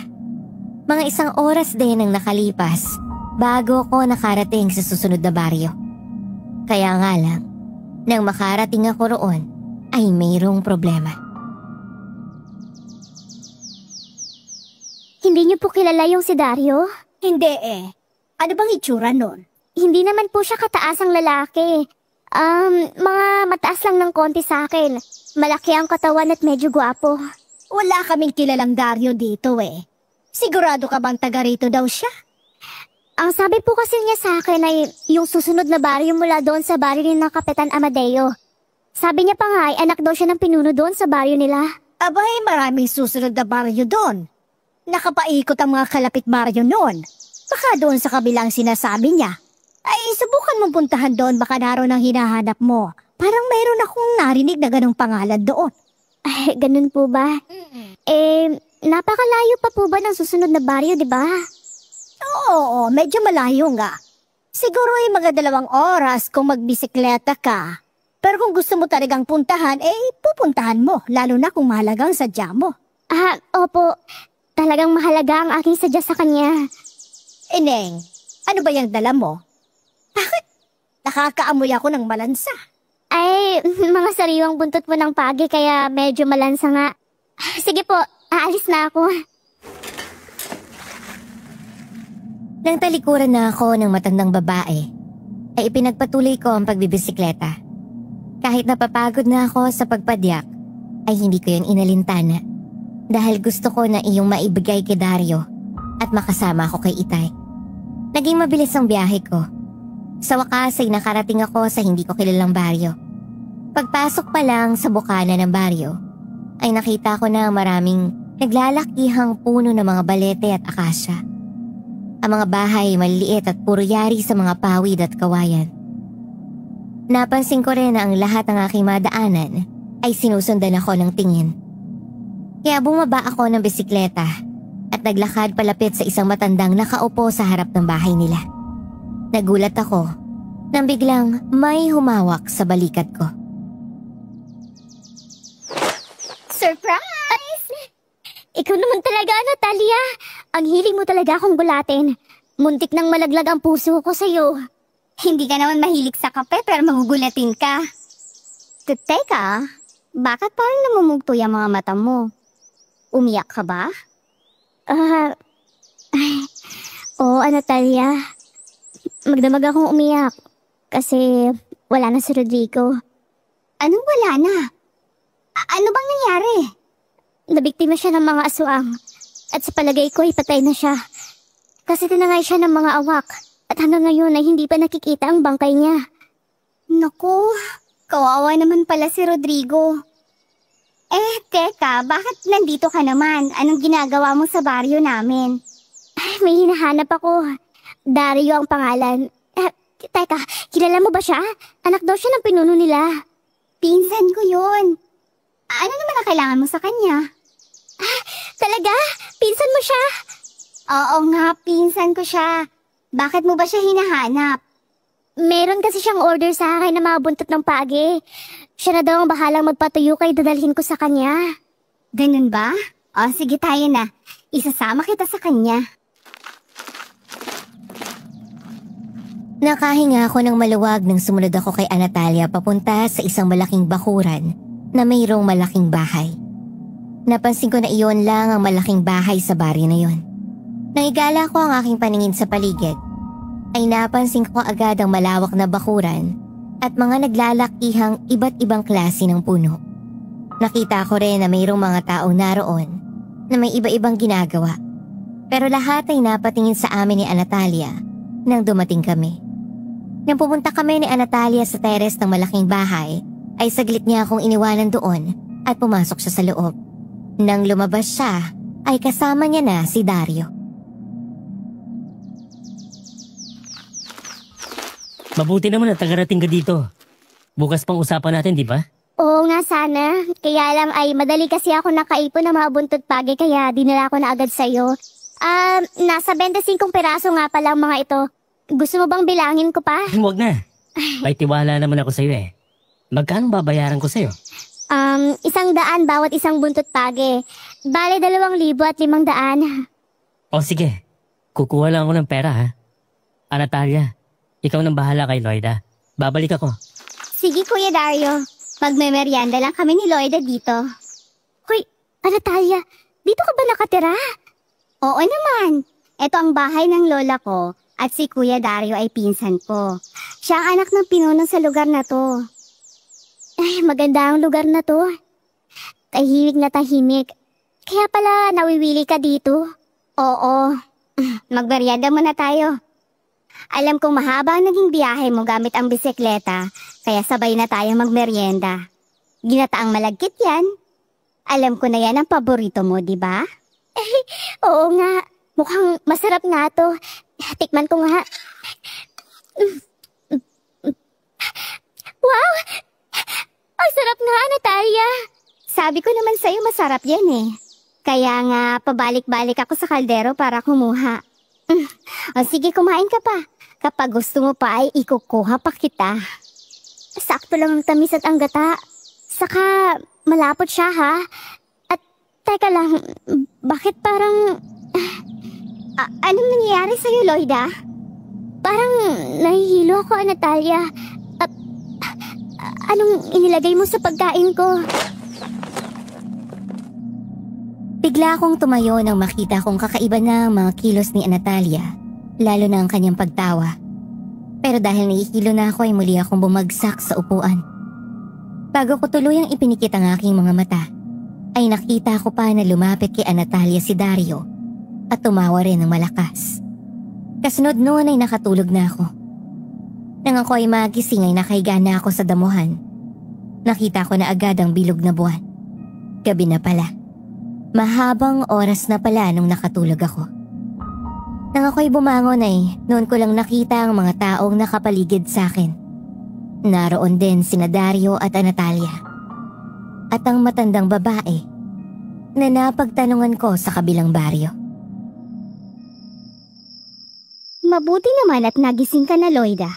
Mga 1 oras din ang nakalipas bago ko nakarating sa susunod na baryo. Kaya nga lang, nang makarating ako roon ay mayroong problema. Hindi niyo po kilala yung si Dario? Hindi eh. Ano bang itsura nun? Hindi naman po siya kataasang lalaki. Mga mataas lang ng konti sa akin. Malaki ang katawan at medyo gwapo. Wala kaming kilalang Dario dito eh. Sigurado ka bang taga rito daw siya? Ang sabi po kasi niya sa akin ay yung susunod na baryo mula doon sa baryo ni ng Kapitan Amadeo. Sabi niya pa nga ay anak daw siya ng pinuno doon sa baryo nila. Abay, maraming susunod na baryo doon. Nakapaikot ang mga kalapit baryo noon. Baka doon sa kabilang sinasabi niya. Ay, subukan mong puntahan doon, baka naroon ang hinahanap mo. Parang mayroon akong narinig na ganong pangalan doon. Ay, ganun po ba? Napakalayo pa po ba ng susunod na baryo, di ba? Oo, medyo malayo nga. Siguro ay mga 2 oras kung magbisikleta ka. Pero kung gusto mo talagang puntahan, pupuntahan mo, lalo na kung mahalagang sadya mo. Opo. Talagang mahalaga ang aking sadya sa kanya. Ineng, ano ba yung dala mo? Bakit? Nakakaamoy ako ng malansa. Ay, mga sariwang buntot mo ng pagi kaya medyo malansa nga. Sige po, aalis na ako. Nang talikuran na ako ng matandang babae, ay ipinagpatuloy ko ang pagbibisikleta. Kahit napapagod na ako sa pagpadyak, ay hindi ko yun inalintana. Dahil gusto ko na iyong maibigay kay Dario at makasama ako kay Itay. Naging mabilis ang biyahe ko. Sa wakas ay nakarating ako sa hindi ko kilalang baryo. Pagpasok pa lang sa bukana ng baryo, ay nakita ko na maraming naglalakihang puno ng mga balete at akasya. Ang mga bahay maliliit at puro yari sa mga pawid at kawayan. Napansin ko rin na ang lahat ng aking madaanan ay sinusundan ako ng tingin. Kaya bumaba ako ng bisikleta at naglakad palapit sa isang matandang nakaupo sa harap ng bahay nila. Nagulat ako nang biglang may humawak sa balikat ko. Surprise! Ikaw naman talaga, Natalia. Ang hiling mo talaga akong gulatin. Muntik nang malaglag ang puso ko sa'yo. Hindi ka naman mahilig sa kape pero magugulatin ka. Teka, bakit parang namumugto yung mga mata mo? Umiyak ka ba? Oo, Natalia. Magdamag akong umiyak kasi wala na si Rodrigo. Anong wala na? Ano bang nangyari? Nabiktima siya ng mga aswang at sa palagay ko ay patay na siya. Kasi tinangay siya ng mga awak at hanggang ngayon ay hindi pa nakikita ang bangkay niya. Naku, kawawa naman pala si Rodrigo. Teka, bakit nandito ka naman? Anong ginagawa mo sa baryo namin? May hinahanap ako. Dario ang pangalan. Teka, kilala mo ba siya? Anak daw siya ng pinuno nila. Pinsan ko yun. Ano naman ang kailangan mo sa kanya? Talaga? Pinsan mo siya? Oo nga, pinsan ko siya. Bakit mo ba siya hinahanap? Meron kasi siyang order sa akin na mga buntot ng pagi. Siya na daw ang bahalang magpatuyo kay dadalhin ko sa kanya. Ganun ba? O sige, tayo na. Isasama kita sa kanya. Nakahinga ako ng maluwag nang sumunod ako kay Natalia papunta sa isang malaking bakuran na mayroong malaking bahay. Napansin ko na iyon lang ang malaking bahay sa baryo na yon. Nang igala ko ang aking paningin sa paligid, ay napansin ko agad ang malawak na bakuran at mga naglalakihang iba't ibang klase ng puno. Nakita ko rin na mayroong mga taong naroon na may iba-ibang ginagawa. Pero lahat ay napatingin sa amin ni Natalia nang dumating kami. Nang pumunta kami ni Natalia sa teres ng malaking bahay, ay saglit niya akong iniwanan doon at pumasok siya sa loob. Nang lumabas siya, ay kasama niya na si Dario. Mabuti naman at tagarating ka dito. Bukas pang usapan natin, di ba? Oo nga sana. Kaya lang ay madali kasi ako nakaipon ng mga buntot pagi kaya dinala ko na agad sa'yo. Nasa 25 peraso nga pala ang mga ito. Gusto mo bang bilangin ko pa? Huwag na. May tiwala naman ako sa'yo eh. Magkano babayaran ko sa'yo? 100 bawat isang buntot pagi. Bale 2,500. O sige, kukuha lang ako ng pera ha. Natalia, ikaw nang bahala kay Loida. Babalik ako. Sige, Kuya Dario. Magmemeryanda lang kami ni Loida dito. Hoy, Natalia, dito ka ba nakatira? Oo naman. Ito ang bahay ng lola ko at si Kuya Dario ay pinsan ko. Siya ang anak ng pinuno sa lugar na to. Ay, maganda ang lugar na to. Tahimik na tahimik. Kaya pala nawiwili ka dito. Oo. Magmeryanda muna tayo. Alam kong mahaba ang naging biyahe mo gamit ang bisikleta, kaya sabay na tayo magmeryenda. Ginataang malagkit yan. Alam ko na yan ang paborito mo, di ba? Oo nga. Mukhang masarap nga to. Tikman ko nga. Wow! Ang sarap nga, Natalia. Sabi ko naman sa'yo masarap yan eh. Kaya nga pabalik-balik ako sa kaldero para kumuha. O sige, kumain ka pa. Kapag gusto mo pa ay ikukuha pa kita. Sakto lang ang tamis at ang gata. Saka malapot siya ha. At teka lang, bakit parang... anong nangyayari sa'yo, Loida? Parang nahihilo ako, Natalia. Anong inilagay mo sa pagkain ko? Bigla akong tumayo nang makita kong kakaiba na ang mga kilos ni Natalia, lalo na ang kanyang pagtawa. Pero dahil nahihilo na ako ay muli akong bumagsak sa upuan. Bago ko tuluyang ipinikit ang aking mga mata, ay nakita ko pa na lumapit kay Natalia si Dario at tumawa rin ng malakas. Kasunod noon ay nakatulog na ako. Nang ako ay magising ay nakahiga na ako sa damuhan. Nakita ko na agad ang bilog na buwan. Gabi na pala. Mahabang oras na pala nung nakatulog ako. Nang ako'y bumangon ay noon ko lang nakita ang mga taong nakapaligid sa akin. Naroon din sina Dario at Natalia. At ang matandang babae na napagtanungan ko sa kabilang baryo. Mabuti naman at nagising ka na, Loida.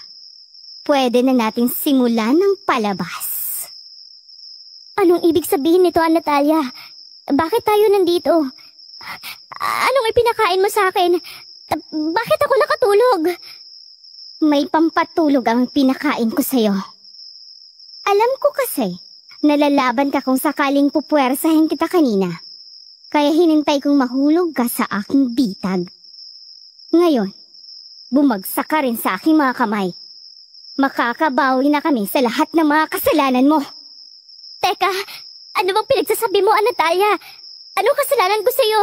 Pwede na nating simulan ng palabas. Anong ibig sabihin nito, Natalia? Bakit tayo nandito? Anong ipinakain mo sa akin? Bakit ako nakatulog? May pampatulog ang pinakain ko sa'yo. Alam ko kasi, nalalaban ka kung sakaling pupuwersahin kita kanina. Kaya hinintay kong mahulog ka sa aking bitag. Ngayon, bumagsak ka rin sa aking mga kamay. Makakabawi na kami sa lahat ng mga kasalanan mo. Teka, ano bang pinagsasabi mo, Natalia? Anong kasalanan ko sa'yo?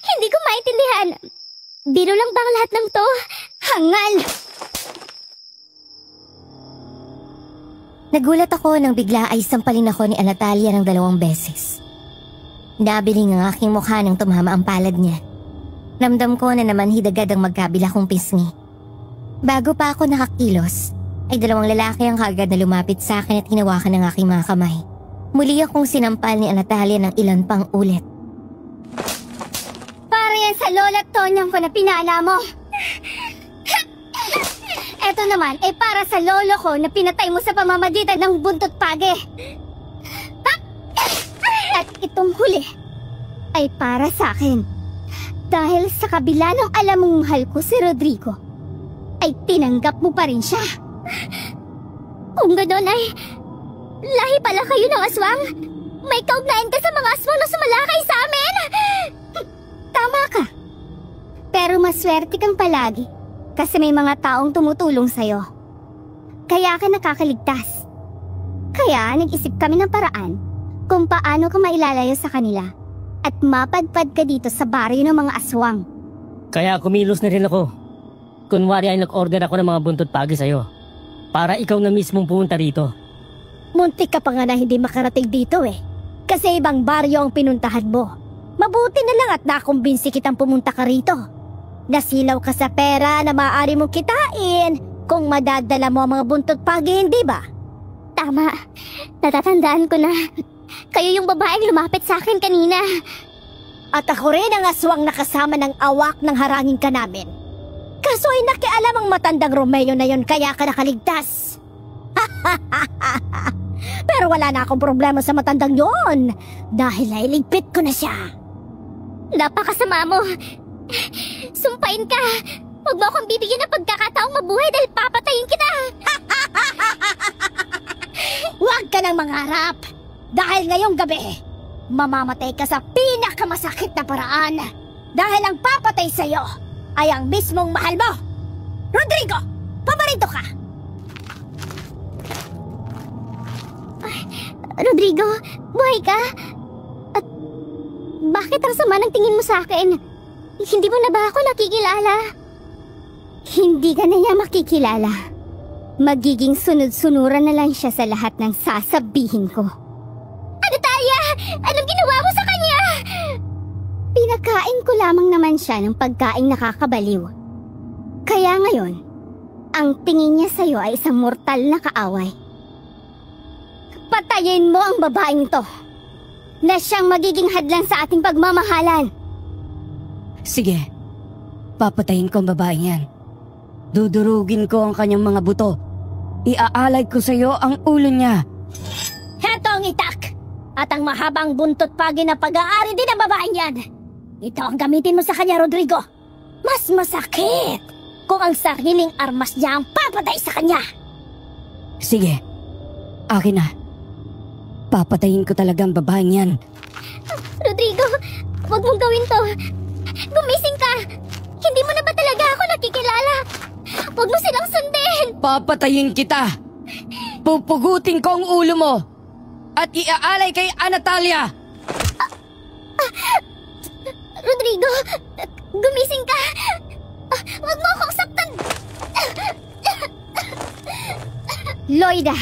Hindi ko maintindihan. Biro lang ba ang lahat ng to? Hangal! Nagulat ako nang bigla ay sampalin ako ni Natalia ng 2 beses. Nabiling ang aking mukha nang tumama ang palad niya. Ramdam ko na naman hidagad ang magkabila kong pisngi. Bago pa ako nakakilos, ay 2 lalaki ang kaagad na lumapit sa akin at hinawakan ng aking mga kamay. Muli akong sinampal ni Natalia ng ilan pang ulit. Para yan sa lola Tonyang ko na pinana mo. Eto naman ay para sa lolo ko na pinatay mo sa pamamagitan ng buntot page. At itong huli ay para sa akin. Dahil sa kabila ng alam mong mahal ko si Rodrigo, ay tinanggap mo pa rin siya. Kung gano'n ay, lahi pala kayo ng aswang. May kaugnayan ka sa mga aswang na sumalakay sa amin. Tama ka. Pero maswerte kang palagi kasi may mga taong tumutulong sa'yo. Kaya ka nakakaligtas. Kaya nag-isip kami ng paraan kung paano ka mailalayo sa kanila at mapadpad ka dito sa baryo ng mga aswang. Kaya kumilos na rin ako. Kunwari ay nag-order ako ng mga buntot pagi sa'yo. Para ikaw na mismong pumunta rito. Muntik ka pa nga na hindi makarating dito eh. Kasi ibang baryo ang pinuntahan mo. Mabuti na lang at nakumbinsi kitang pumunta ka rito. Nasilaw ka sa pera na maaari mong kitain kung madadala mo ang mga buntot pagi, hindi ba? Tama. Natatandaan ko na. Kayo yung babaeng lumapit sa akin kanina. At ako rin ang aswang nakasama ng awak ng harangin ka namin. Kaso ay nakialam ang matandang Romeo na yon kaya ka nakaligtas. Pero wala na akong problema sa matandang yon dahil nailigpit ko na siya. Napakasama mo. Sumpain ka. Huwag mo akong bibigyan ng pagkakataong mabuhay dahil papatayin kita. Huwag ka nang mangarap. Dahil ngayong gabi, mamamatay ka sa pinakamasakit na paraan. Dahil ang papatay sa'yo ay ang mismong mahal mo. Rodrigo, paborito ka. Rodrigo, buhay ka? At bakit ang sama ng tingin mo sa akin? Hindi mo na ba ako nakikilala? Hindi ka na niya makikilala. Magiging sunod-sunuran na lang siya sa lahat ng sasabihin ko. Ano, Talia? Anong ginawa mo sa kanya? Pinakain ko lamang naman siya ng pagkaing nakakabaliw. Kaya ngayon, ang tingin niya sa'yo ay isang mortal na kaaway. Patayin mo ang babaeng to na siyang magiging hadlang sa ating pagmamahalan. Sige, papatayin ko ang babaeng yan. Dudurugin ko ang kanyang mga buto. Iaalay ko sa iyo ang ulo niya. Heto ang itak at ang mahabang buntot pagi na pag-aari din ang babaeng yan. Ito ang gamitin mo sa kanya, Rodrigo. Mas masakit kung ang sariling armas niya ang papatay sa kanya. Sige, akin na. Papatayin ko talaga ang babaeng yan. Rodrigo, huwag mong gawin to. Gumising ka. Hindi mo na ba talaga ako nakikilala? Huwag mo silang sundin. Papatayin kita. Pupugutin ko ang ulo mo. At iaalay kay Anatalia. Rodrigo, gumising ka. Huwag mo akong saktan. Loida,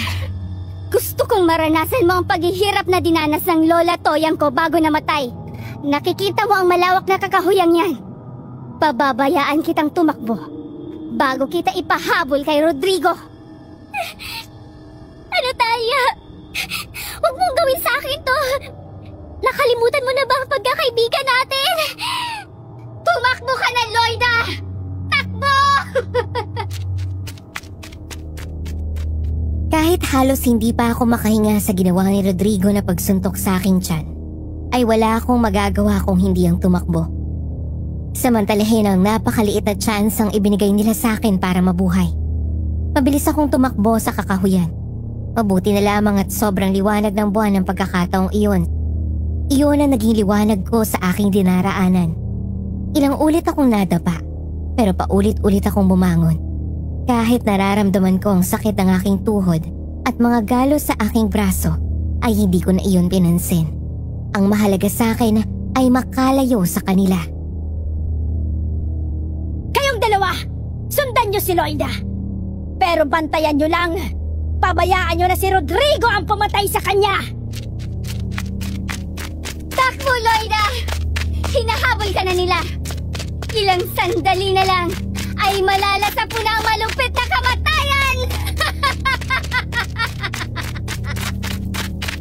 gusto kong maranasan mo ang paghihirap na dinanas ng Lola Toyang ko bago namatay. Nakikita mo ang malawak na kakahuyang yan. Pababayaan kitang tumakbo bago kita ipahabol kay Rodrigo. Ano, Talia? Huwag mong gawin sa akin to. Nakalimutan mo na ba ang pagkakaibigan natin? Tumakbo ka na, Loida! Takbo! Kahit halos hindi pa ako makahinga sa ginawa ni Rodrigo na pagsuntok sa aking tiyan, ay wala akong magagawa kung hindi ang tumakbo. Samantalahin ang napakaliit na chance ang ibinigay nila sa akin para mabuhay. Mabilis akong tumakbo sa kakahuyan. Mabuti na lamang at sobrang liwanag ng buwan ng pagkakataong iyon. Iyon ang naging liwanag ko sa aking dinaraanan. Ilang ulit akong nadapa, pero paulit-ulit akong bumangon. Kahit nararamdaman ko ang sakit ng aking tuhod at mga galos sa aking braso, ay hindi ko na iyon pinansin. Ang mahalaga sa akin ay makalayo sa kanila. Kayong dalawa, sundan niyo si Loida. Pero bantayan niyo lang. Pabayaan niyo na si Rodrigo ang pumatay sa kanya. Takbo, Loida! Hinahabol ka na nila. Ilang sandali na lang ay malalasap mo na ang malupit na kamatayan!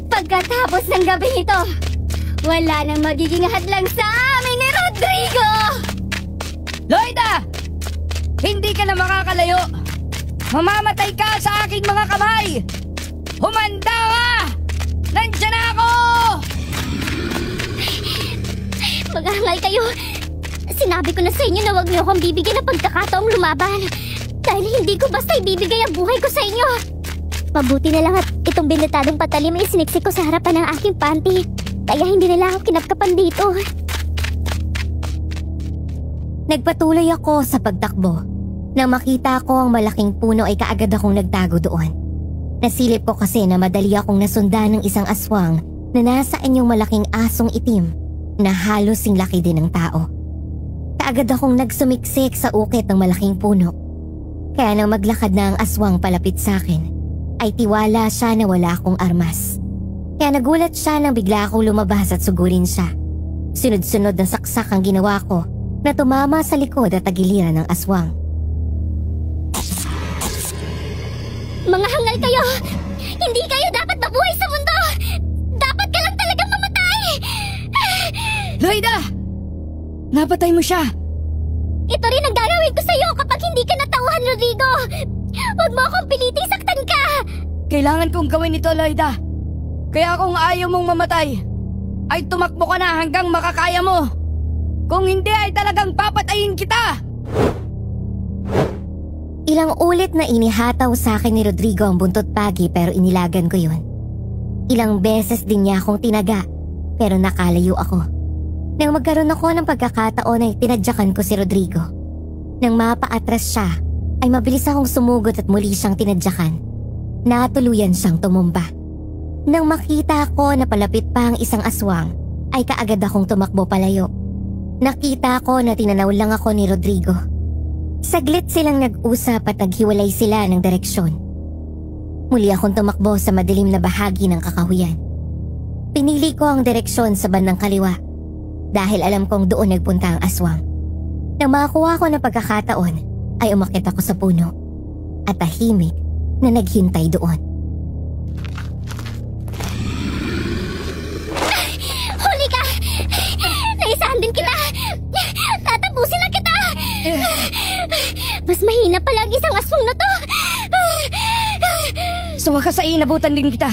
Pagkatapos ng gabi ito, wala nang magiging hadlang sa amin ni Rodrigo! Loida! Hindi ka na makakalayo! Mamamatay ka sa aking mga kamay! Humanda ka! Nandiyan na ako! Mag-ahangal kayo. Sinabi ko na sa inyo na huwag niyo akong bibigyan ng pagkakataong lumaban. Dahil hindi ko basta ibibigay ang buhay ko sa inyo. Mabuti na lang at itong binatadong patalim ay siniksik ko sa harapan ng aking panty. Kaya hindi nila ako kinapkapan dito. Nagpatuloy ako sa pagtakbo. Nang makita ko ang malaking puno ay kaagad akong nagtago doon. Nasilip ko kasi na madali akong nasundan ng isang aswang na nasa inyong malaking asong itim na halos sing laki din ng tao. Kaagad akong nagsumiksik sa ukit ng malaking puno. Kaya nang maglakad na ang aswang palapit sa akin, ay tiwala siya na wala akong armas. Kaya nagulat siya nang bigla akong lumabas at sugulin siya. Sunod-sunod na saksak ang ginawa ko na tumama sa likod at tagiliran ng aswang. Mga hangal kayo! Hindi kayo dapat mabuhay sa mundo! Dapat ka lang talagang mamatay! Loida! Napatay mo siya! Ito rin ang gagawin ko sa'yo kapag hindi ka natauhan, Rodrigo! Huwag mo akong piliting saktan ka! Kailangan kong gawin ito, Loida. Kaya kung ayaw mong mamatay, ay tumakbo ka na hanggang makakaya mo. Kung hindi ay talagang papatayin kita! Ilang ulit na inihataw sa akin ni Rodrigo ang buntot pagi pero inilagan ko yun. Ilang beses din niya akong tinaga pero nakalayo ako. Nang magkaroon ako ng pagkakataon ay tinadyakan ko si Rodrigo. Nang mapaatras siya ay mabilis akong sumugot at muli siyang tinadyakan. Natuluyan siyang tumumba. Nang makita ko na palapit pa ang isang aswang ay kaagad akong tumakbo palayo. Nakita ko na tinanaw lang ako ni Rodrigo. Saglit silang nag-usap at naghiwalay sila ng direksyon. Muli akong tumakbo sa madilim na bahagi ng kakahuyan. Pinili ko ang direksyon sa bandang kaliwa dahil alam kong doon nagpunta ang aswang. Nang makakuha ko ng pagkakataon ay umakyat ako sa puno at tahimik na naghintay doon. Huli ka! Naisahan din kita! Tatapusin na kita! Mas mahina pala ang isang aswang na to! Sa wakas ay inabutan din kita.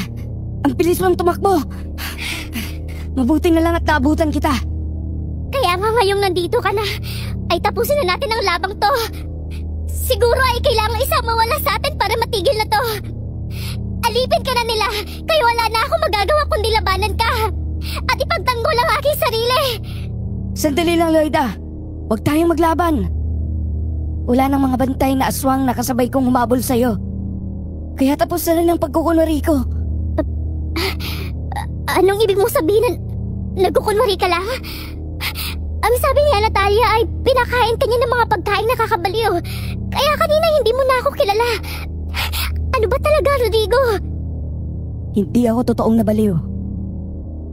Ang bilis mong tumakbo. Mabuti na lang at naabutan kita. Kaya nga ngayong nandito ka na, ay tapusin na natin ang labang to. Siguro ay kailangan isa mawala sa atin para matigil na to. Alipin ka na nila, kaya wala na ako magagawa kundi labanan ka. At ipagtanggol ang aking sarili. Sandali lang, Loida. Huwag tayong maglaban. Wala nang mga bantay na aswang na kasabay kong humabol sa'yo. Kaya tapos na rin ang pagkukunwari ko. Anong ibig mong sabihin? Nagkukunwari ka lang? Ang sabi niya, Natalia, ay pinakain ka niya ng mga pagkain nakakabaliw. Kaya kanina hindi mo na ako kilala. Ano ba talaga, Rodrigo? Hindi ako totoong nabaliw.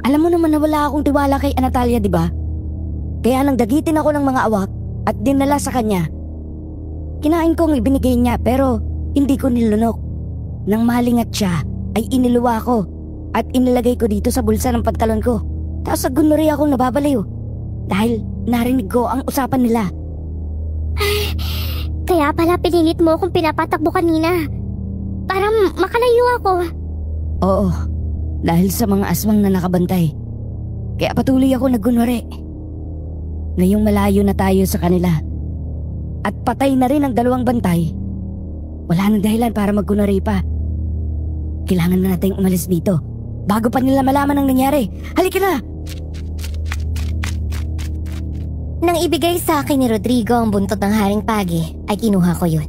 Alam mo naman na wala akong tiwala kay Natalia, di ba? Kaya nang dagitin ako ng mga awak at dinala sa kanya. Kinain kong ibinigay niya pero hindi ko nilunok. Nang malingat siya ay iniluwa ko at inilagay ko dito sa bulsa ng pantalon ko. Tapos gunuri akong nababaliw dahil narinig ko ang usapan nila. Kaya pala pinilit mo akong pinapatakbo kanina para makalayo ako. Oo, dahil sa mga aswang na nakabantay. Kaya patuloy ako naggunwari. Ngayong malayo na tayo sa kanila at patay na rin ang dalawang bantay, wala nang dahilan para magkunwari pa. Kailangan na nating umalis dito bago pa nila malaman ang nangyari. Halika na! Nang ibigay sa akin ni Rodrigo ang buntot ng haring pagi, ay kinuha ko yun.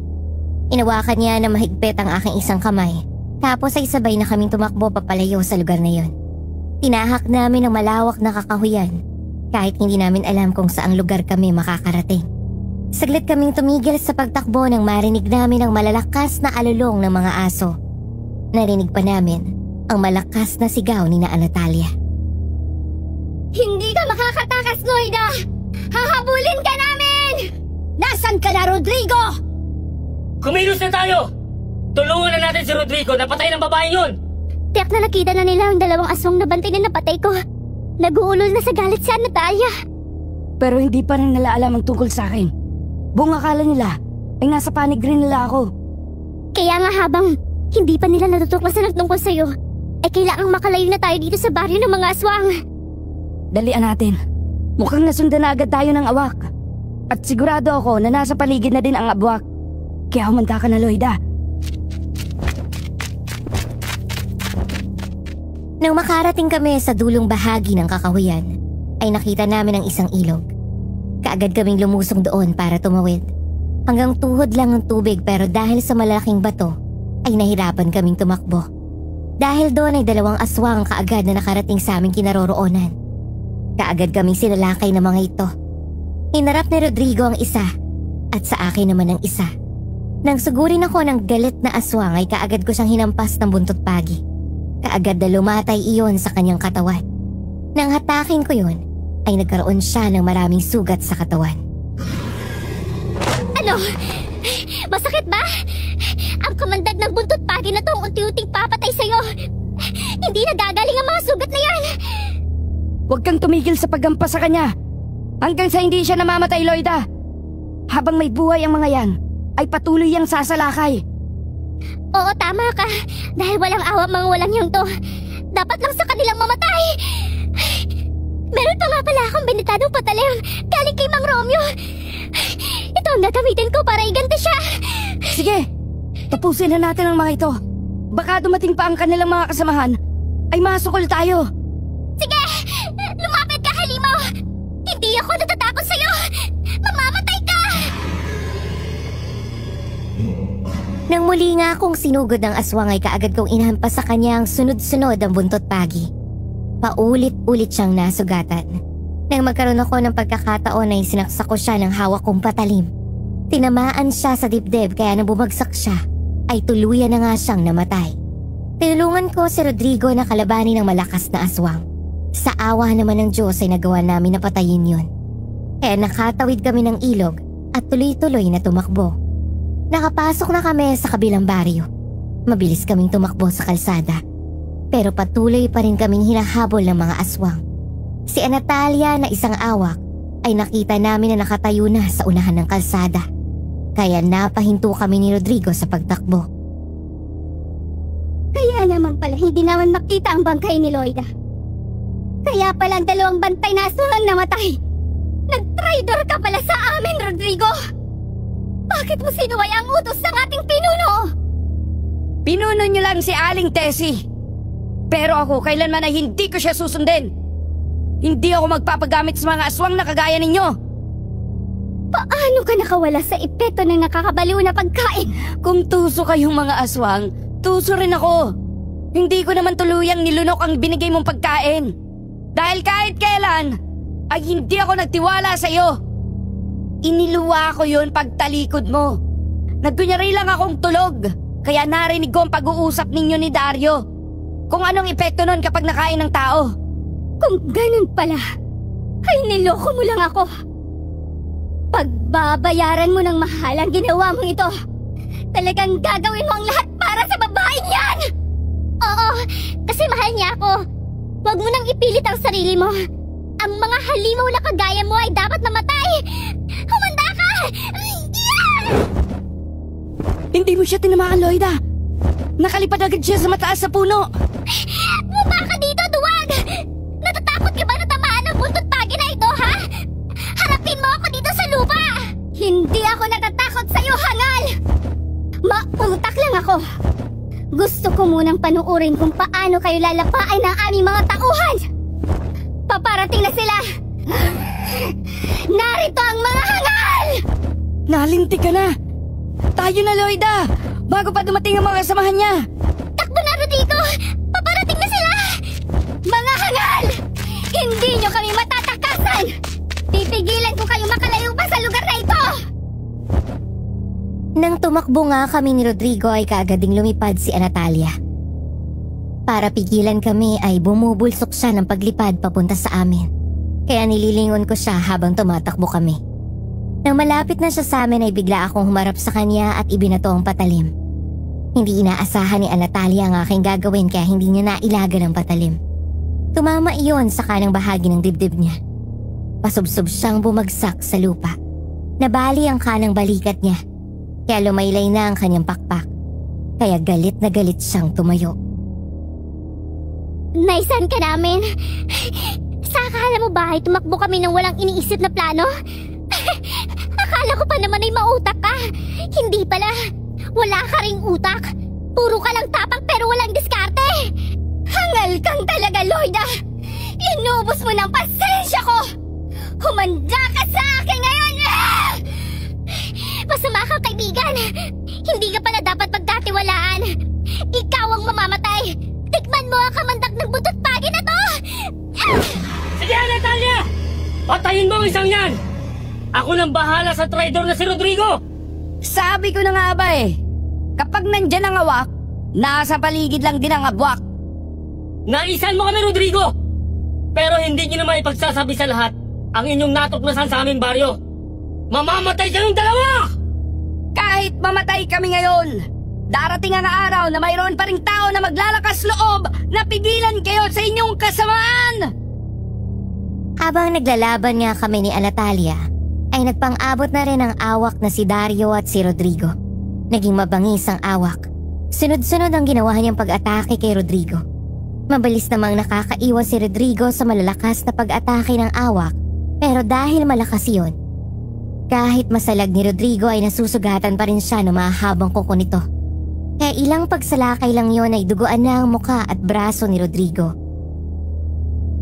Inawakan niya na mahigpit ang aking isang kamay, tapos ay sabay na kaming tumakbo papalayo sa lugar na yun. Tinahak namin ang malawak na kakahuyan, kahit hindi namin alam kung saang lugar kami makakarating. Saglit kaming tumigil sa pagtakbo nang marinig namin ang malalakas na alulong ng mga aso. Narinig pa namin ang malakas na sigaw ni Natalia. Hindi ka makakatakas, Loida! Hahabulin ka namin! Nasaan ka na, Rodrigo? Kumilos na tayo! Tulungan na natin si Rodrigo na patay ng babaeng yun! Tiyak na nakita na nila ang dalawang aswang na bantay na napatay ko. Nag-uulol na sa galit si Natalia. Pero hindi pa rin nila alam ang tungkol sa akin. Buong akala nila ay nasa panig rin nila ako. Kaya nga habang hindi pa nila natutuklasan ang tungkol sa'yo, ay kailangang makalayo na tayo dito sa baryo ng mga aswang. Dalian natin. Mukhang nasundan na agad tayo ng awak. At sigurado ako na nasa paligid na din ang abwak. Kaya humanda ka na, Loida. Nang makarating kami sa dulong bahagi ng kakahuyan, ay nakita namin ang isang ilog. Kaagad kaming lumusong doon para tumawid. Hanggang tuhod lang ang tubig pero dahil sa malaking bato, ay nahirapan kaming tumakbo. Dahil doon ay dalawang aswang kaagad na nakarating sa aming kinaroroonan. Kaagad kaming sinalakay ng mga ito. Inarap ni Rodrigo ang isa at sa akin naman ang isa. Nang sugurin ako ng galit na aswang ay kaagad ko siyang hinampas ng buntot pagi. Kaagad na lumatay iyon sa kanyang katawan. Nang hatakin ko yun, ay nagkaroon siya ng maraming sugat sa katawan. Ano? Masakit ba? Ang kamandag ng buntot pagi na to ang unti-unting papatay sa'yo. Hindi nagagaling ang mga sugat na yan. Huwag kang tumigil sa paggampas sa kanya. Hanggang sa hindi siya namamatay, Loida. Habang may buhay ang mga yan, ay patuloy yang sasalakay. Oo, tama ka. Dahil walang awa mga walang yang to. Dapat lang sa kanilang mamatay. Meron pa nga pala akong binitadong patalim galing kay Mang Romeo. Ito ang gagamitin ko para iganti siya. Sige, tapusin na natin ang mga ito. Baka dumating pa ang kanilang mga kasamahan, ay masukol tayo. Sige, lumapit ka, Halimaw. Hindi ako natatakot sa'yo. Mamamatay ka. Nang muli nga akong sinugod ng aswang ay kaagad kong inahampas sa kanya ang sunod-sunod ang buntot pagi. Paulit-ulit siyang nasugatan. Nang magkaroon ako ng pagkakataon ay sinaksak ko siya ng hawak kong patalim. Tinamaan siya sa dibdib kaya nang bumagsak siya ay tuluyan na nga siyang namatay. Tinulungan ko si Rodrigo na kalabanin ng malakas na aswang. Sa awa naman ng Diyos ay nagawa namin na patayin yun. Kaya nakatawid kami ng ilog at tuloy-tuloy na tumakbo. Nakapasok na kami sa kabilang baryo. Mabilis kaming tumakbo sa kalsada. Pero patuloy pa rin kaming hinahabol ng mga aswang. Si Natalia na isang awak ay nakita namin na nakatayo na sa unahan ng kalsada. Kaya napahinto kami ni Rodrigo sa pagtakbo. Kaya naman pala hindi naman makita ang bangkay ni Loida. Kaya pala ang dalawang bantay na aswang namatay. Nag-traitor ka pala sa amin, Rodrigo. Bakit mo sinuway ang utos ng ating pinuno? Pinuno niyo lang si Aling Tessie. Pero ako kailanman ay hindi ko siya susundin. Hindi ako magpapagamit sa mga aswang na kagaya ninyo. Paano ka nakawala sa epekto ng nakakabaliw na pagkain? Kung tuso kayong mga aswang, tuso rin ako. Hindi ko naman tuluyang nilunok ang binigay mong pagkain. Dahil kahit kailan, ay hindi ako nagtiwala sa iyo. Iniluwa ko yun pagtalikod mo. Nagkunyari lang akong tulog, kaya narinig ko ang pag-uusap ninyo ni Dario. Kung anong epekto nun kapag nakain ng tao. Kung ganun pala, ay niloko mo lang ako. Pagbabayaran mo ng mahal ang ginawa mong ito. Talagang gagawin mo ang lahat para sa babaeng yan! Oo, kasi mahal niya ako. Huwag mo nang ipilit ang sarili mo. Ang mga halimaw na kagaya mo ay dapat mamatay. Humanda ka! Hindi mo siya tinamaan, Loida. Nakalipad agad siya sa mataas sa puno. Bumaba ka dito, duwag! Natatakot ka ba na tamaan ang buntot pagi na ito, ha? Harapin mo ako dito sa lupa! Hindi ako natatakot sa'yo, hangal! Mautak lang ako. Gusto ko munang panuurin kung paano kayo lalapain ng aming mga tauhan. Paparating na sila! Narito ang mga hangal! Nalinti ka na! Tayo na, Loida! Bago pa dumating ang mga kasamahan niya! Takbo na, Rodrigo! Paparating na sila! Mga hangal! Hindi nyo kami matatakasan! Pipigilan ko kayo makalayo pa sa lugar na ito! Nang tumakbo nga kami ni Rodrigo ay kaagad ding lumipad si Natalia. Para pigilan kami ay bumubulsok siya ng paglipad papunta sa amin. Kaya nililingon ko siya habang tumatakbo kami. Nang malapit na siya sa amin ay bigla akong humarap sa kanya at ibinato ang patalim. Hindi inaasahan ni Natalia ang aking gagawin kaya hindi niya nailagan ang patalim. Tumama iyon sa kanang bahagi ng dibdib niya. Pasubsob siyang bumagsak sa lupa. Nabali ang kanang balikat niya. Kaya lumaylay na ang kanyang pakpak. Kaya galit na galit siyang tumayo. Naisan ka namin? Sa akala mo ba ay tumakbo kami ng walang iniisip na plano? Akala ko pa naman ay mautak ka. Hindi pala. Wala ka ring utak. Puro ka lang tapang pero walang diskarte. Hangal kang talaga, Loida. Inubos mo ng pasensya ko. Humanda ka sa akin ngayon. Masama kang kaibigan. Hindi ka pala dapat pagkatiwalaan. Ikaw ang mamamatay. Tikman mo ang kamandag ng buntot pagi na to. Sige, Natalia! Patayin mo ang isang yan! Ako nang bahala sa traitor na si Rodrigo! Sabi ko na nga ba kapag nandyan ang awak, nasa paligid lang din ang abwak. Naisan mo kami, Rodrigo! Pero hindi niyo naman ipagsasabi sa lahat ang inyong natuklasan sa aming baryo. Mamamatay kayong dalawa! Kahit mamatay kami ngayon, darating ang araw na mayroon pa ring tao na maglalakas loob na pigilan kayo sa inyong kasamaan! Habang naglalaban nga kami ni Anatalia, ay nagpang-abot na rin ang awak na si Dario at si Rodrigo. Naging mabangis ang awak. Sunod-sunod ang ginawa niyang pag-atake kay Rodrigo. Mabilis namang nakakaiwan si Rodrigo sa malalakas na pag-atake ng awak, pero dahil malakas yun, kahit masalag ni Rodrigo ay nasusugatan pa rin siya ng mahabang kuko nito. Kaya ilang pagsalakay lang yon ay duguan na ang muka at braso ni Rodrigo.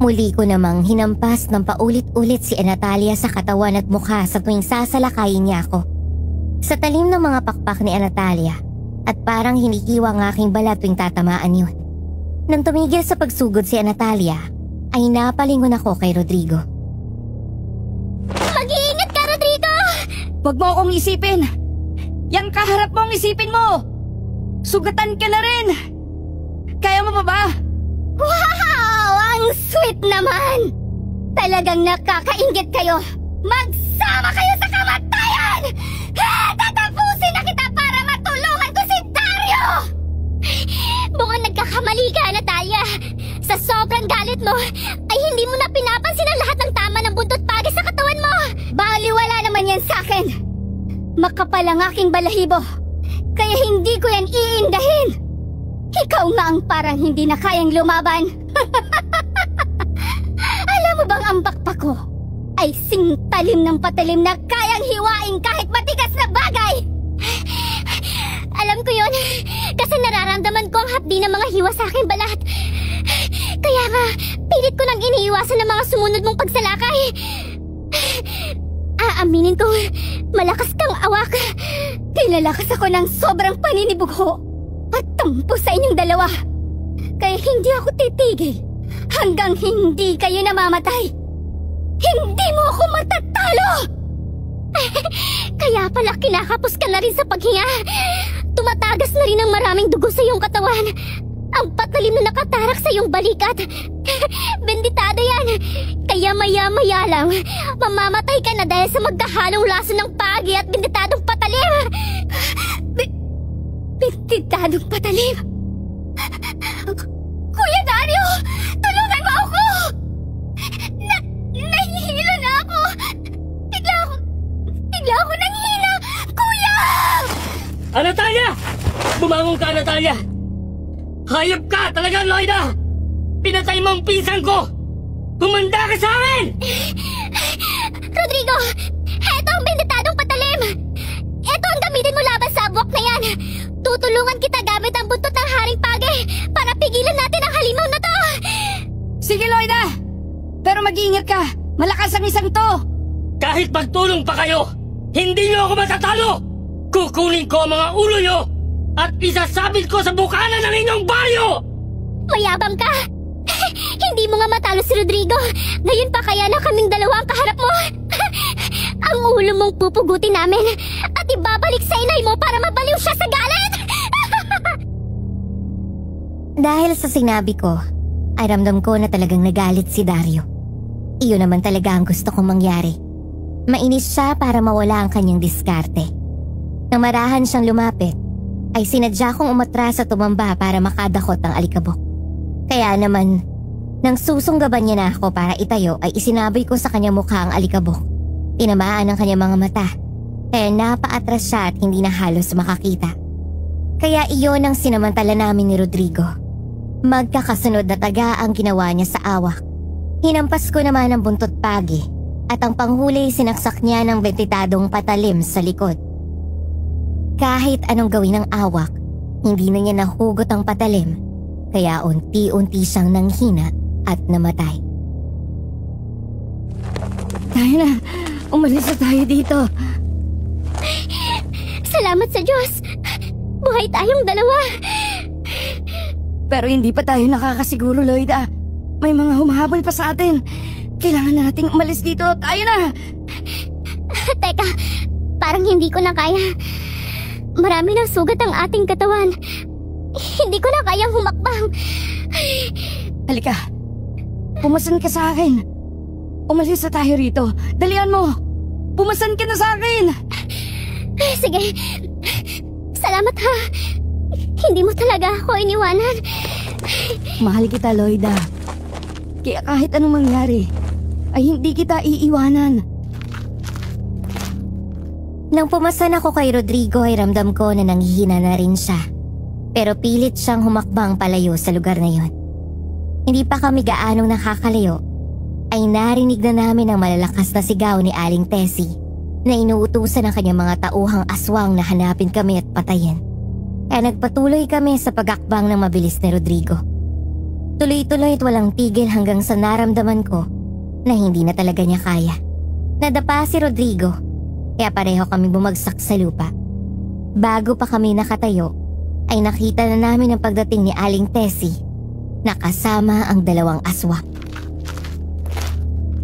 Muli ko namang hinampas ng paulit-ulit si Anatalia sa katawan at mukha sa tuwing sasalakayin niya ako. Sa talim ng mga pakpak ni Anatalia at parang hinihiwa ang aking balat tuwing tatamaan yun. Nang tumigil sa pagsugod si Anatalia, ay napalingon ako kay Rodrigo. Mag-iingat ka, Rodrigo! Huwag mo akong isipin! Yang kaharap mong isipin mo! Sugatan ka na rin! Kaya mo pa ba? Wow! Ang sweet naman! Talagang nakakaingit kayo! Magsama kayo sa kamatayan! Tatapusin na kita para matulungan ko si Dario! Mukhang nagkakamali ka, Natalia! Sa sobrang galit mo, ay hindi mo na pinapansin ang lahat ng tama ng buntot pagi sa katawan mo! Baliwala naman yan sa akin! Makapal ang aking balahibo, kaya hindi ko yan iindahin! Ikaw nga ang parang hindi na kayang lumaban! Alam mo bang ang bakpak ko ay singtalim ng patalim na kayang hiwain kahit matigas na bagay? Alam ko yon, kasi nararamdaman ko ang hapdi ng mga hiwa sa aking balat. Kaya nga, pilit ko nang iniiwasan ng mga sumunod mong pagsalakay. Aaminin ko, malakas kang awak. Pinalakas ako ng sobrang paninibugho at tampo sa inyong dalawa. Kaya hindi ako titigil hanggang hindi kayo namamatay. Hindi mo ako matatalo! Kaya pala kinakapos ka na rin sa paghinga. Tumatagas na rin ang maraming dugo sa iyong katawan. Ang patalim na nakatarak sa iyong balikat. Benditado yan. Kaya maya-maya lang, mamamatay ka na dahil sa magkahalong laso ng pagi at benditadong patalim. Benditadong patalim? Kuya Dario! Tulungan mo ako! Nahihilo na ako! Bigla ako nanghina! Kuya! Anatalia! Bumangon ka, Anatalia! Hayop ka talaga, Loida! Pinatay mo ang pinsan ko! Humanda ka sa akin! Rodrigo! Eto ang benditadong patalim! Eto ang gamitin mo laban sa abwak na yan! Tutulungan kita gamit ang buntot ng Haring Page para pigilan natin ang halimaw na to! Sige, Loida! Pero mag-iingat ka! Malakas ang isang to! Kahit magtulong pa kayo, hindi niyo ako matatalo! Kukunin ko ang mga ulo niyo at isasabit ko sa bukana ng inyong baryo! Mayabang ka! Hindi mo nga matalo si Rodrigo! Ngayon pa kaya na kaming dalawa ang kaharap mo! Ang ulo mong pupugutin namin at ibabalik sa inay mo para mabaliw siya sa galit! Dahil sa sinabi ko, ay ramdam ko na talagang nagalit si Dario. Iyon naman talaga ang gusto kong mangyari. Mainis siya para mawala ang kanyang diskarte. Nang marahan siyang lumapit, ay sinadya kong umatras at tumamba para makadakot ang alikabok. Kaya naman, nang susunggaban niya na ako para itayo ay isinaboy ko sa kanyang mukha ang alikabok. Tinamaan ang kanyang mga mata, kaya napaatras siya at hindi na halos makakita. Kaya iyon ang sinamantala namin ni Rodrigo. Magkakasunod na taga ang ginawa niya sa awak. Hinampas ko naman ang buntot pagi at ang panghuli sinaksak niya ng bentitadong patalim sa likod. Kahit anong gawin ng awak, hindi na niya nahugot ang patalim, kaya unti-unti siyang nanghina at namatay. Tayo na! Umalis na tayo dito! Salamat sa Diyos! Buhay tayong dalawa! Pero hindi pa tayo nakakasiguro, Loida. May mga humahabol pa sa atin. Kailangan nating umalis dito. Tayo na! Teka, parang hindi ko na kaya. Marami ng sugat ang ating katawan. Hindi ko na kayang humakbang. Halika. Pumasan ka sa akin. Umalis na tayo rito. Dalian mo. Pumasan ka na sa akin. Sige. Salamat ha. Hindi mo talaga ako iniwanan. Mahal kita, Loida. Kaya kahit anong mangyari, ay hindi kita iiwanan. Nang pumasan ako kay Rodrigo ay ramdam ko na nanghihina na rin siya. Pero pilit siyang humakbang palayo sa lugar na yon. Hindi pa kami gaanong nakakalayo ay narinig na namin ang malalakas na sigaw ni Aling Tessie na inuutusan ng kanyang mga tauhang aswang na hanapin kami at patayin. Kaya nagpatuloy kami sa pagakbang ng mabilis ni Rodrigo. Tuloy-tuloy at walang tigil hanggang sa naramdaman ko na hindi na talaga niya kaya. Nadapa si Rodrigo kaya pareho kami bumagsak sa lupa. Bago pa kami nakatayo ay nakita na namin ang pagdating ni Aling Tessie na kasama ang 2 aswang.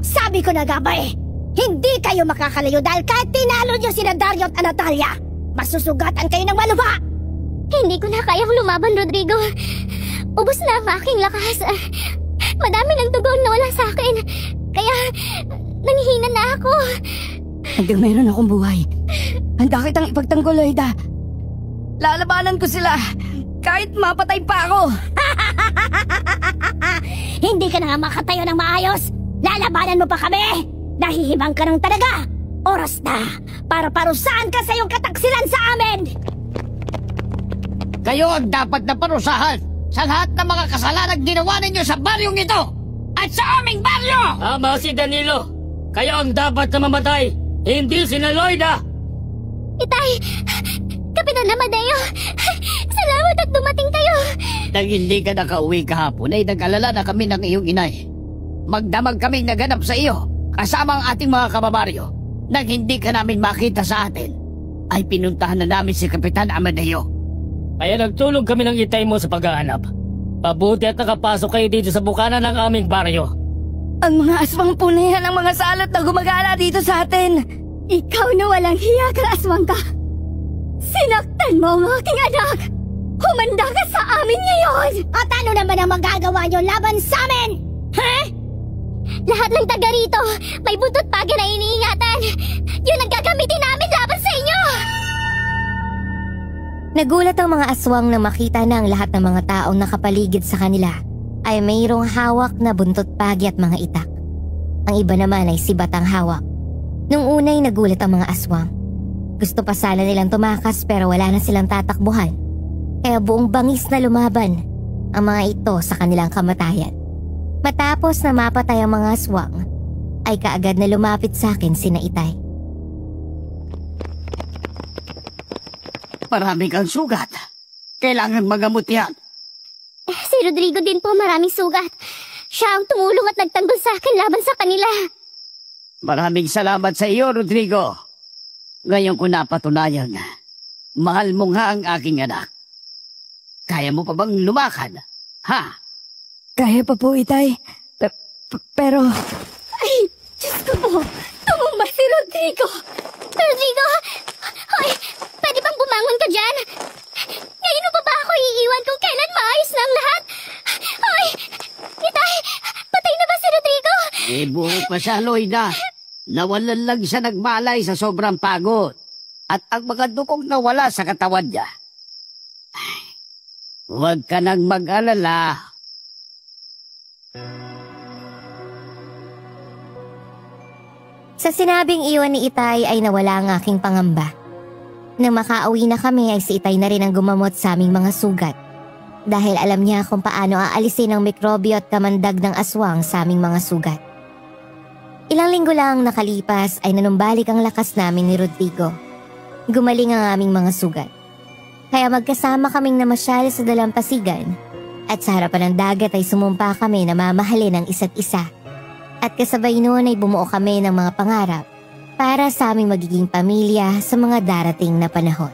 Sabi ko na nga ba hindi kayo makakalayo dahil kahit tinalo niyo sina Dario at Natalia, masusugatan kayo ng maluba! Hindi ko na kayang lumaban, Rodrigo. Ubus na ang aking lakas. Madami ng dugo na wala sa akin. Kaya, nanghihina na ako. Hanggang meron akong buhay. Handa kitang ipagtanggol, Loida. Lalabanan ko sila. Kahit mapatay pa ako. Hindi ka na nga makatayo ng maayos. Lalabanan mo pa kami. Nahihibang ka ng talaga. Oras na para parusahan ka sa iyong kataksilan sa amin. Kayo ang dapat na parusahan sa lahat ng mga kasalanan ginawa ninyo sa baryong ito at sa aming baryo! Tama si Danilo. Kayo ang dapat na mamatay, hindi si Loida. Itay! Kapitan Amadeo! Salamat at dumating kayo! Nang hindi ka nakauwi kahapon ay nag-alala na kami ng iyong inay. Magdamag kaming naganap sa iyo kasama ang ating mga kababaryo. Nang hindi ka namin makita sa atin ay pinuntahan na namin si Kapitan Amadeo. Kaya nagtulog kami ng itay mo sa paghahanap. Pabuti at nakapasok kayo dito sa bukana ng aming baryo. Ang mga aswang punihan ang mga salat na gumagala dito sa atin. Ikaw na walang hiya ka, aswang ka. Sinaktan mo ang aking anak. Humanda ka sa amin ngayon. At ano naman ang magagawa niyo laban sa amin? Ha? Lahat ng taga rito, may buntot pagi na iniingatan. Yun ang gagamitin namin laban sa inyo! Nagulat ang mga aswang na makita na ang lahat ng mga taong nakapaligid sa kanila ay mayroong hawak na buntot pagi at mga itak. Ang iba naman ay sibat ang hawak. Nung unay nagulat ang mga aswang. Gusto pa sana nilang tumakas pero wala na silang tatakbuhan. Kaya buong bangis na lumaban ang mga ito sa kanilang kamatayan. Matapos na mapatay ang mga aswang, ay kaagad na lumapit sa akin sina Itay. Marami kang sugat. Kailangan magamot yan. Si Rodrigo din po maraming sugat. Siya ang tumulong at nagtanggol sa akin laban sa kanila. Maraming salamat sa iyo, Rodrigo. Ngayon ko napatunayan, mahal mo nga ang aking anak. Kaya mo pa bang lumakad? Ha? Kaya pa po, Itay. Pero... Ay, Diyos ko po. Tumumba si Rodrigo. Rodrigo! Hoy, pwede bang bumangon ka dyan? Ngayon mo pa ba ako iiwan kung kailan maayos na ang lahat? Hoy! Itay! Patay na ba si Rodrigo? Buo pa siya, Loida. Nawalan lang siya nagmalay sa sobrang pagod. At ang mga dukong nawala sa katawan niya. Huwag ka nang mag-alala. Sa sinabing iwan ni Itay ay nawala ang aking pangamba. Nang makauwi na kami ay si Itay na rin ang gumamot sa aming mga sugat. Dahil alam niya kung paano aalisin ang mikrobyo at kamandag ng aswang sa aming mga sugat. Ilang linggo lang nakalipas ay nanumbalik ang lakas namin ni Rodrigo. Gumaling ang aming mga sugat. Kaya magkasama kaming namasyal sa dalampasigan at sa harapan ng dagat ay sumumpa kami na mamahalin ang isa't isa. At kasabay noon ay bumuo kami ng mga pangarap para sa aming magiging pamilya sa mga darating na panahon.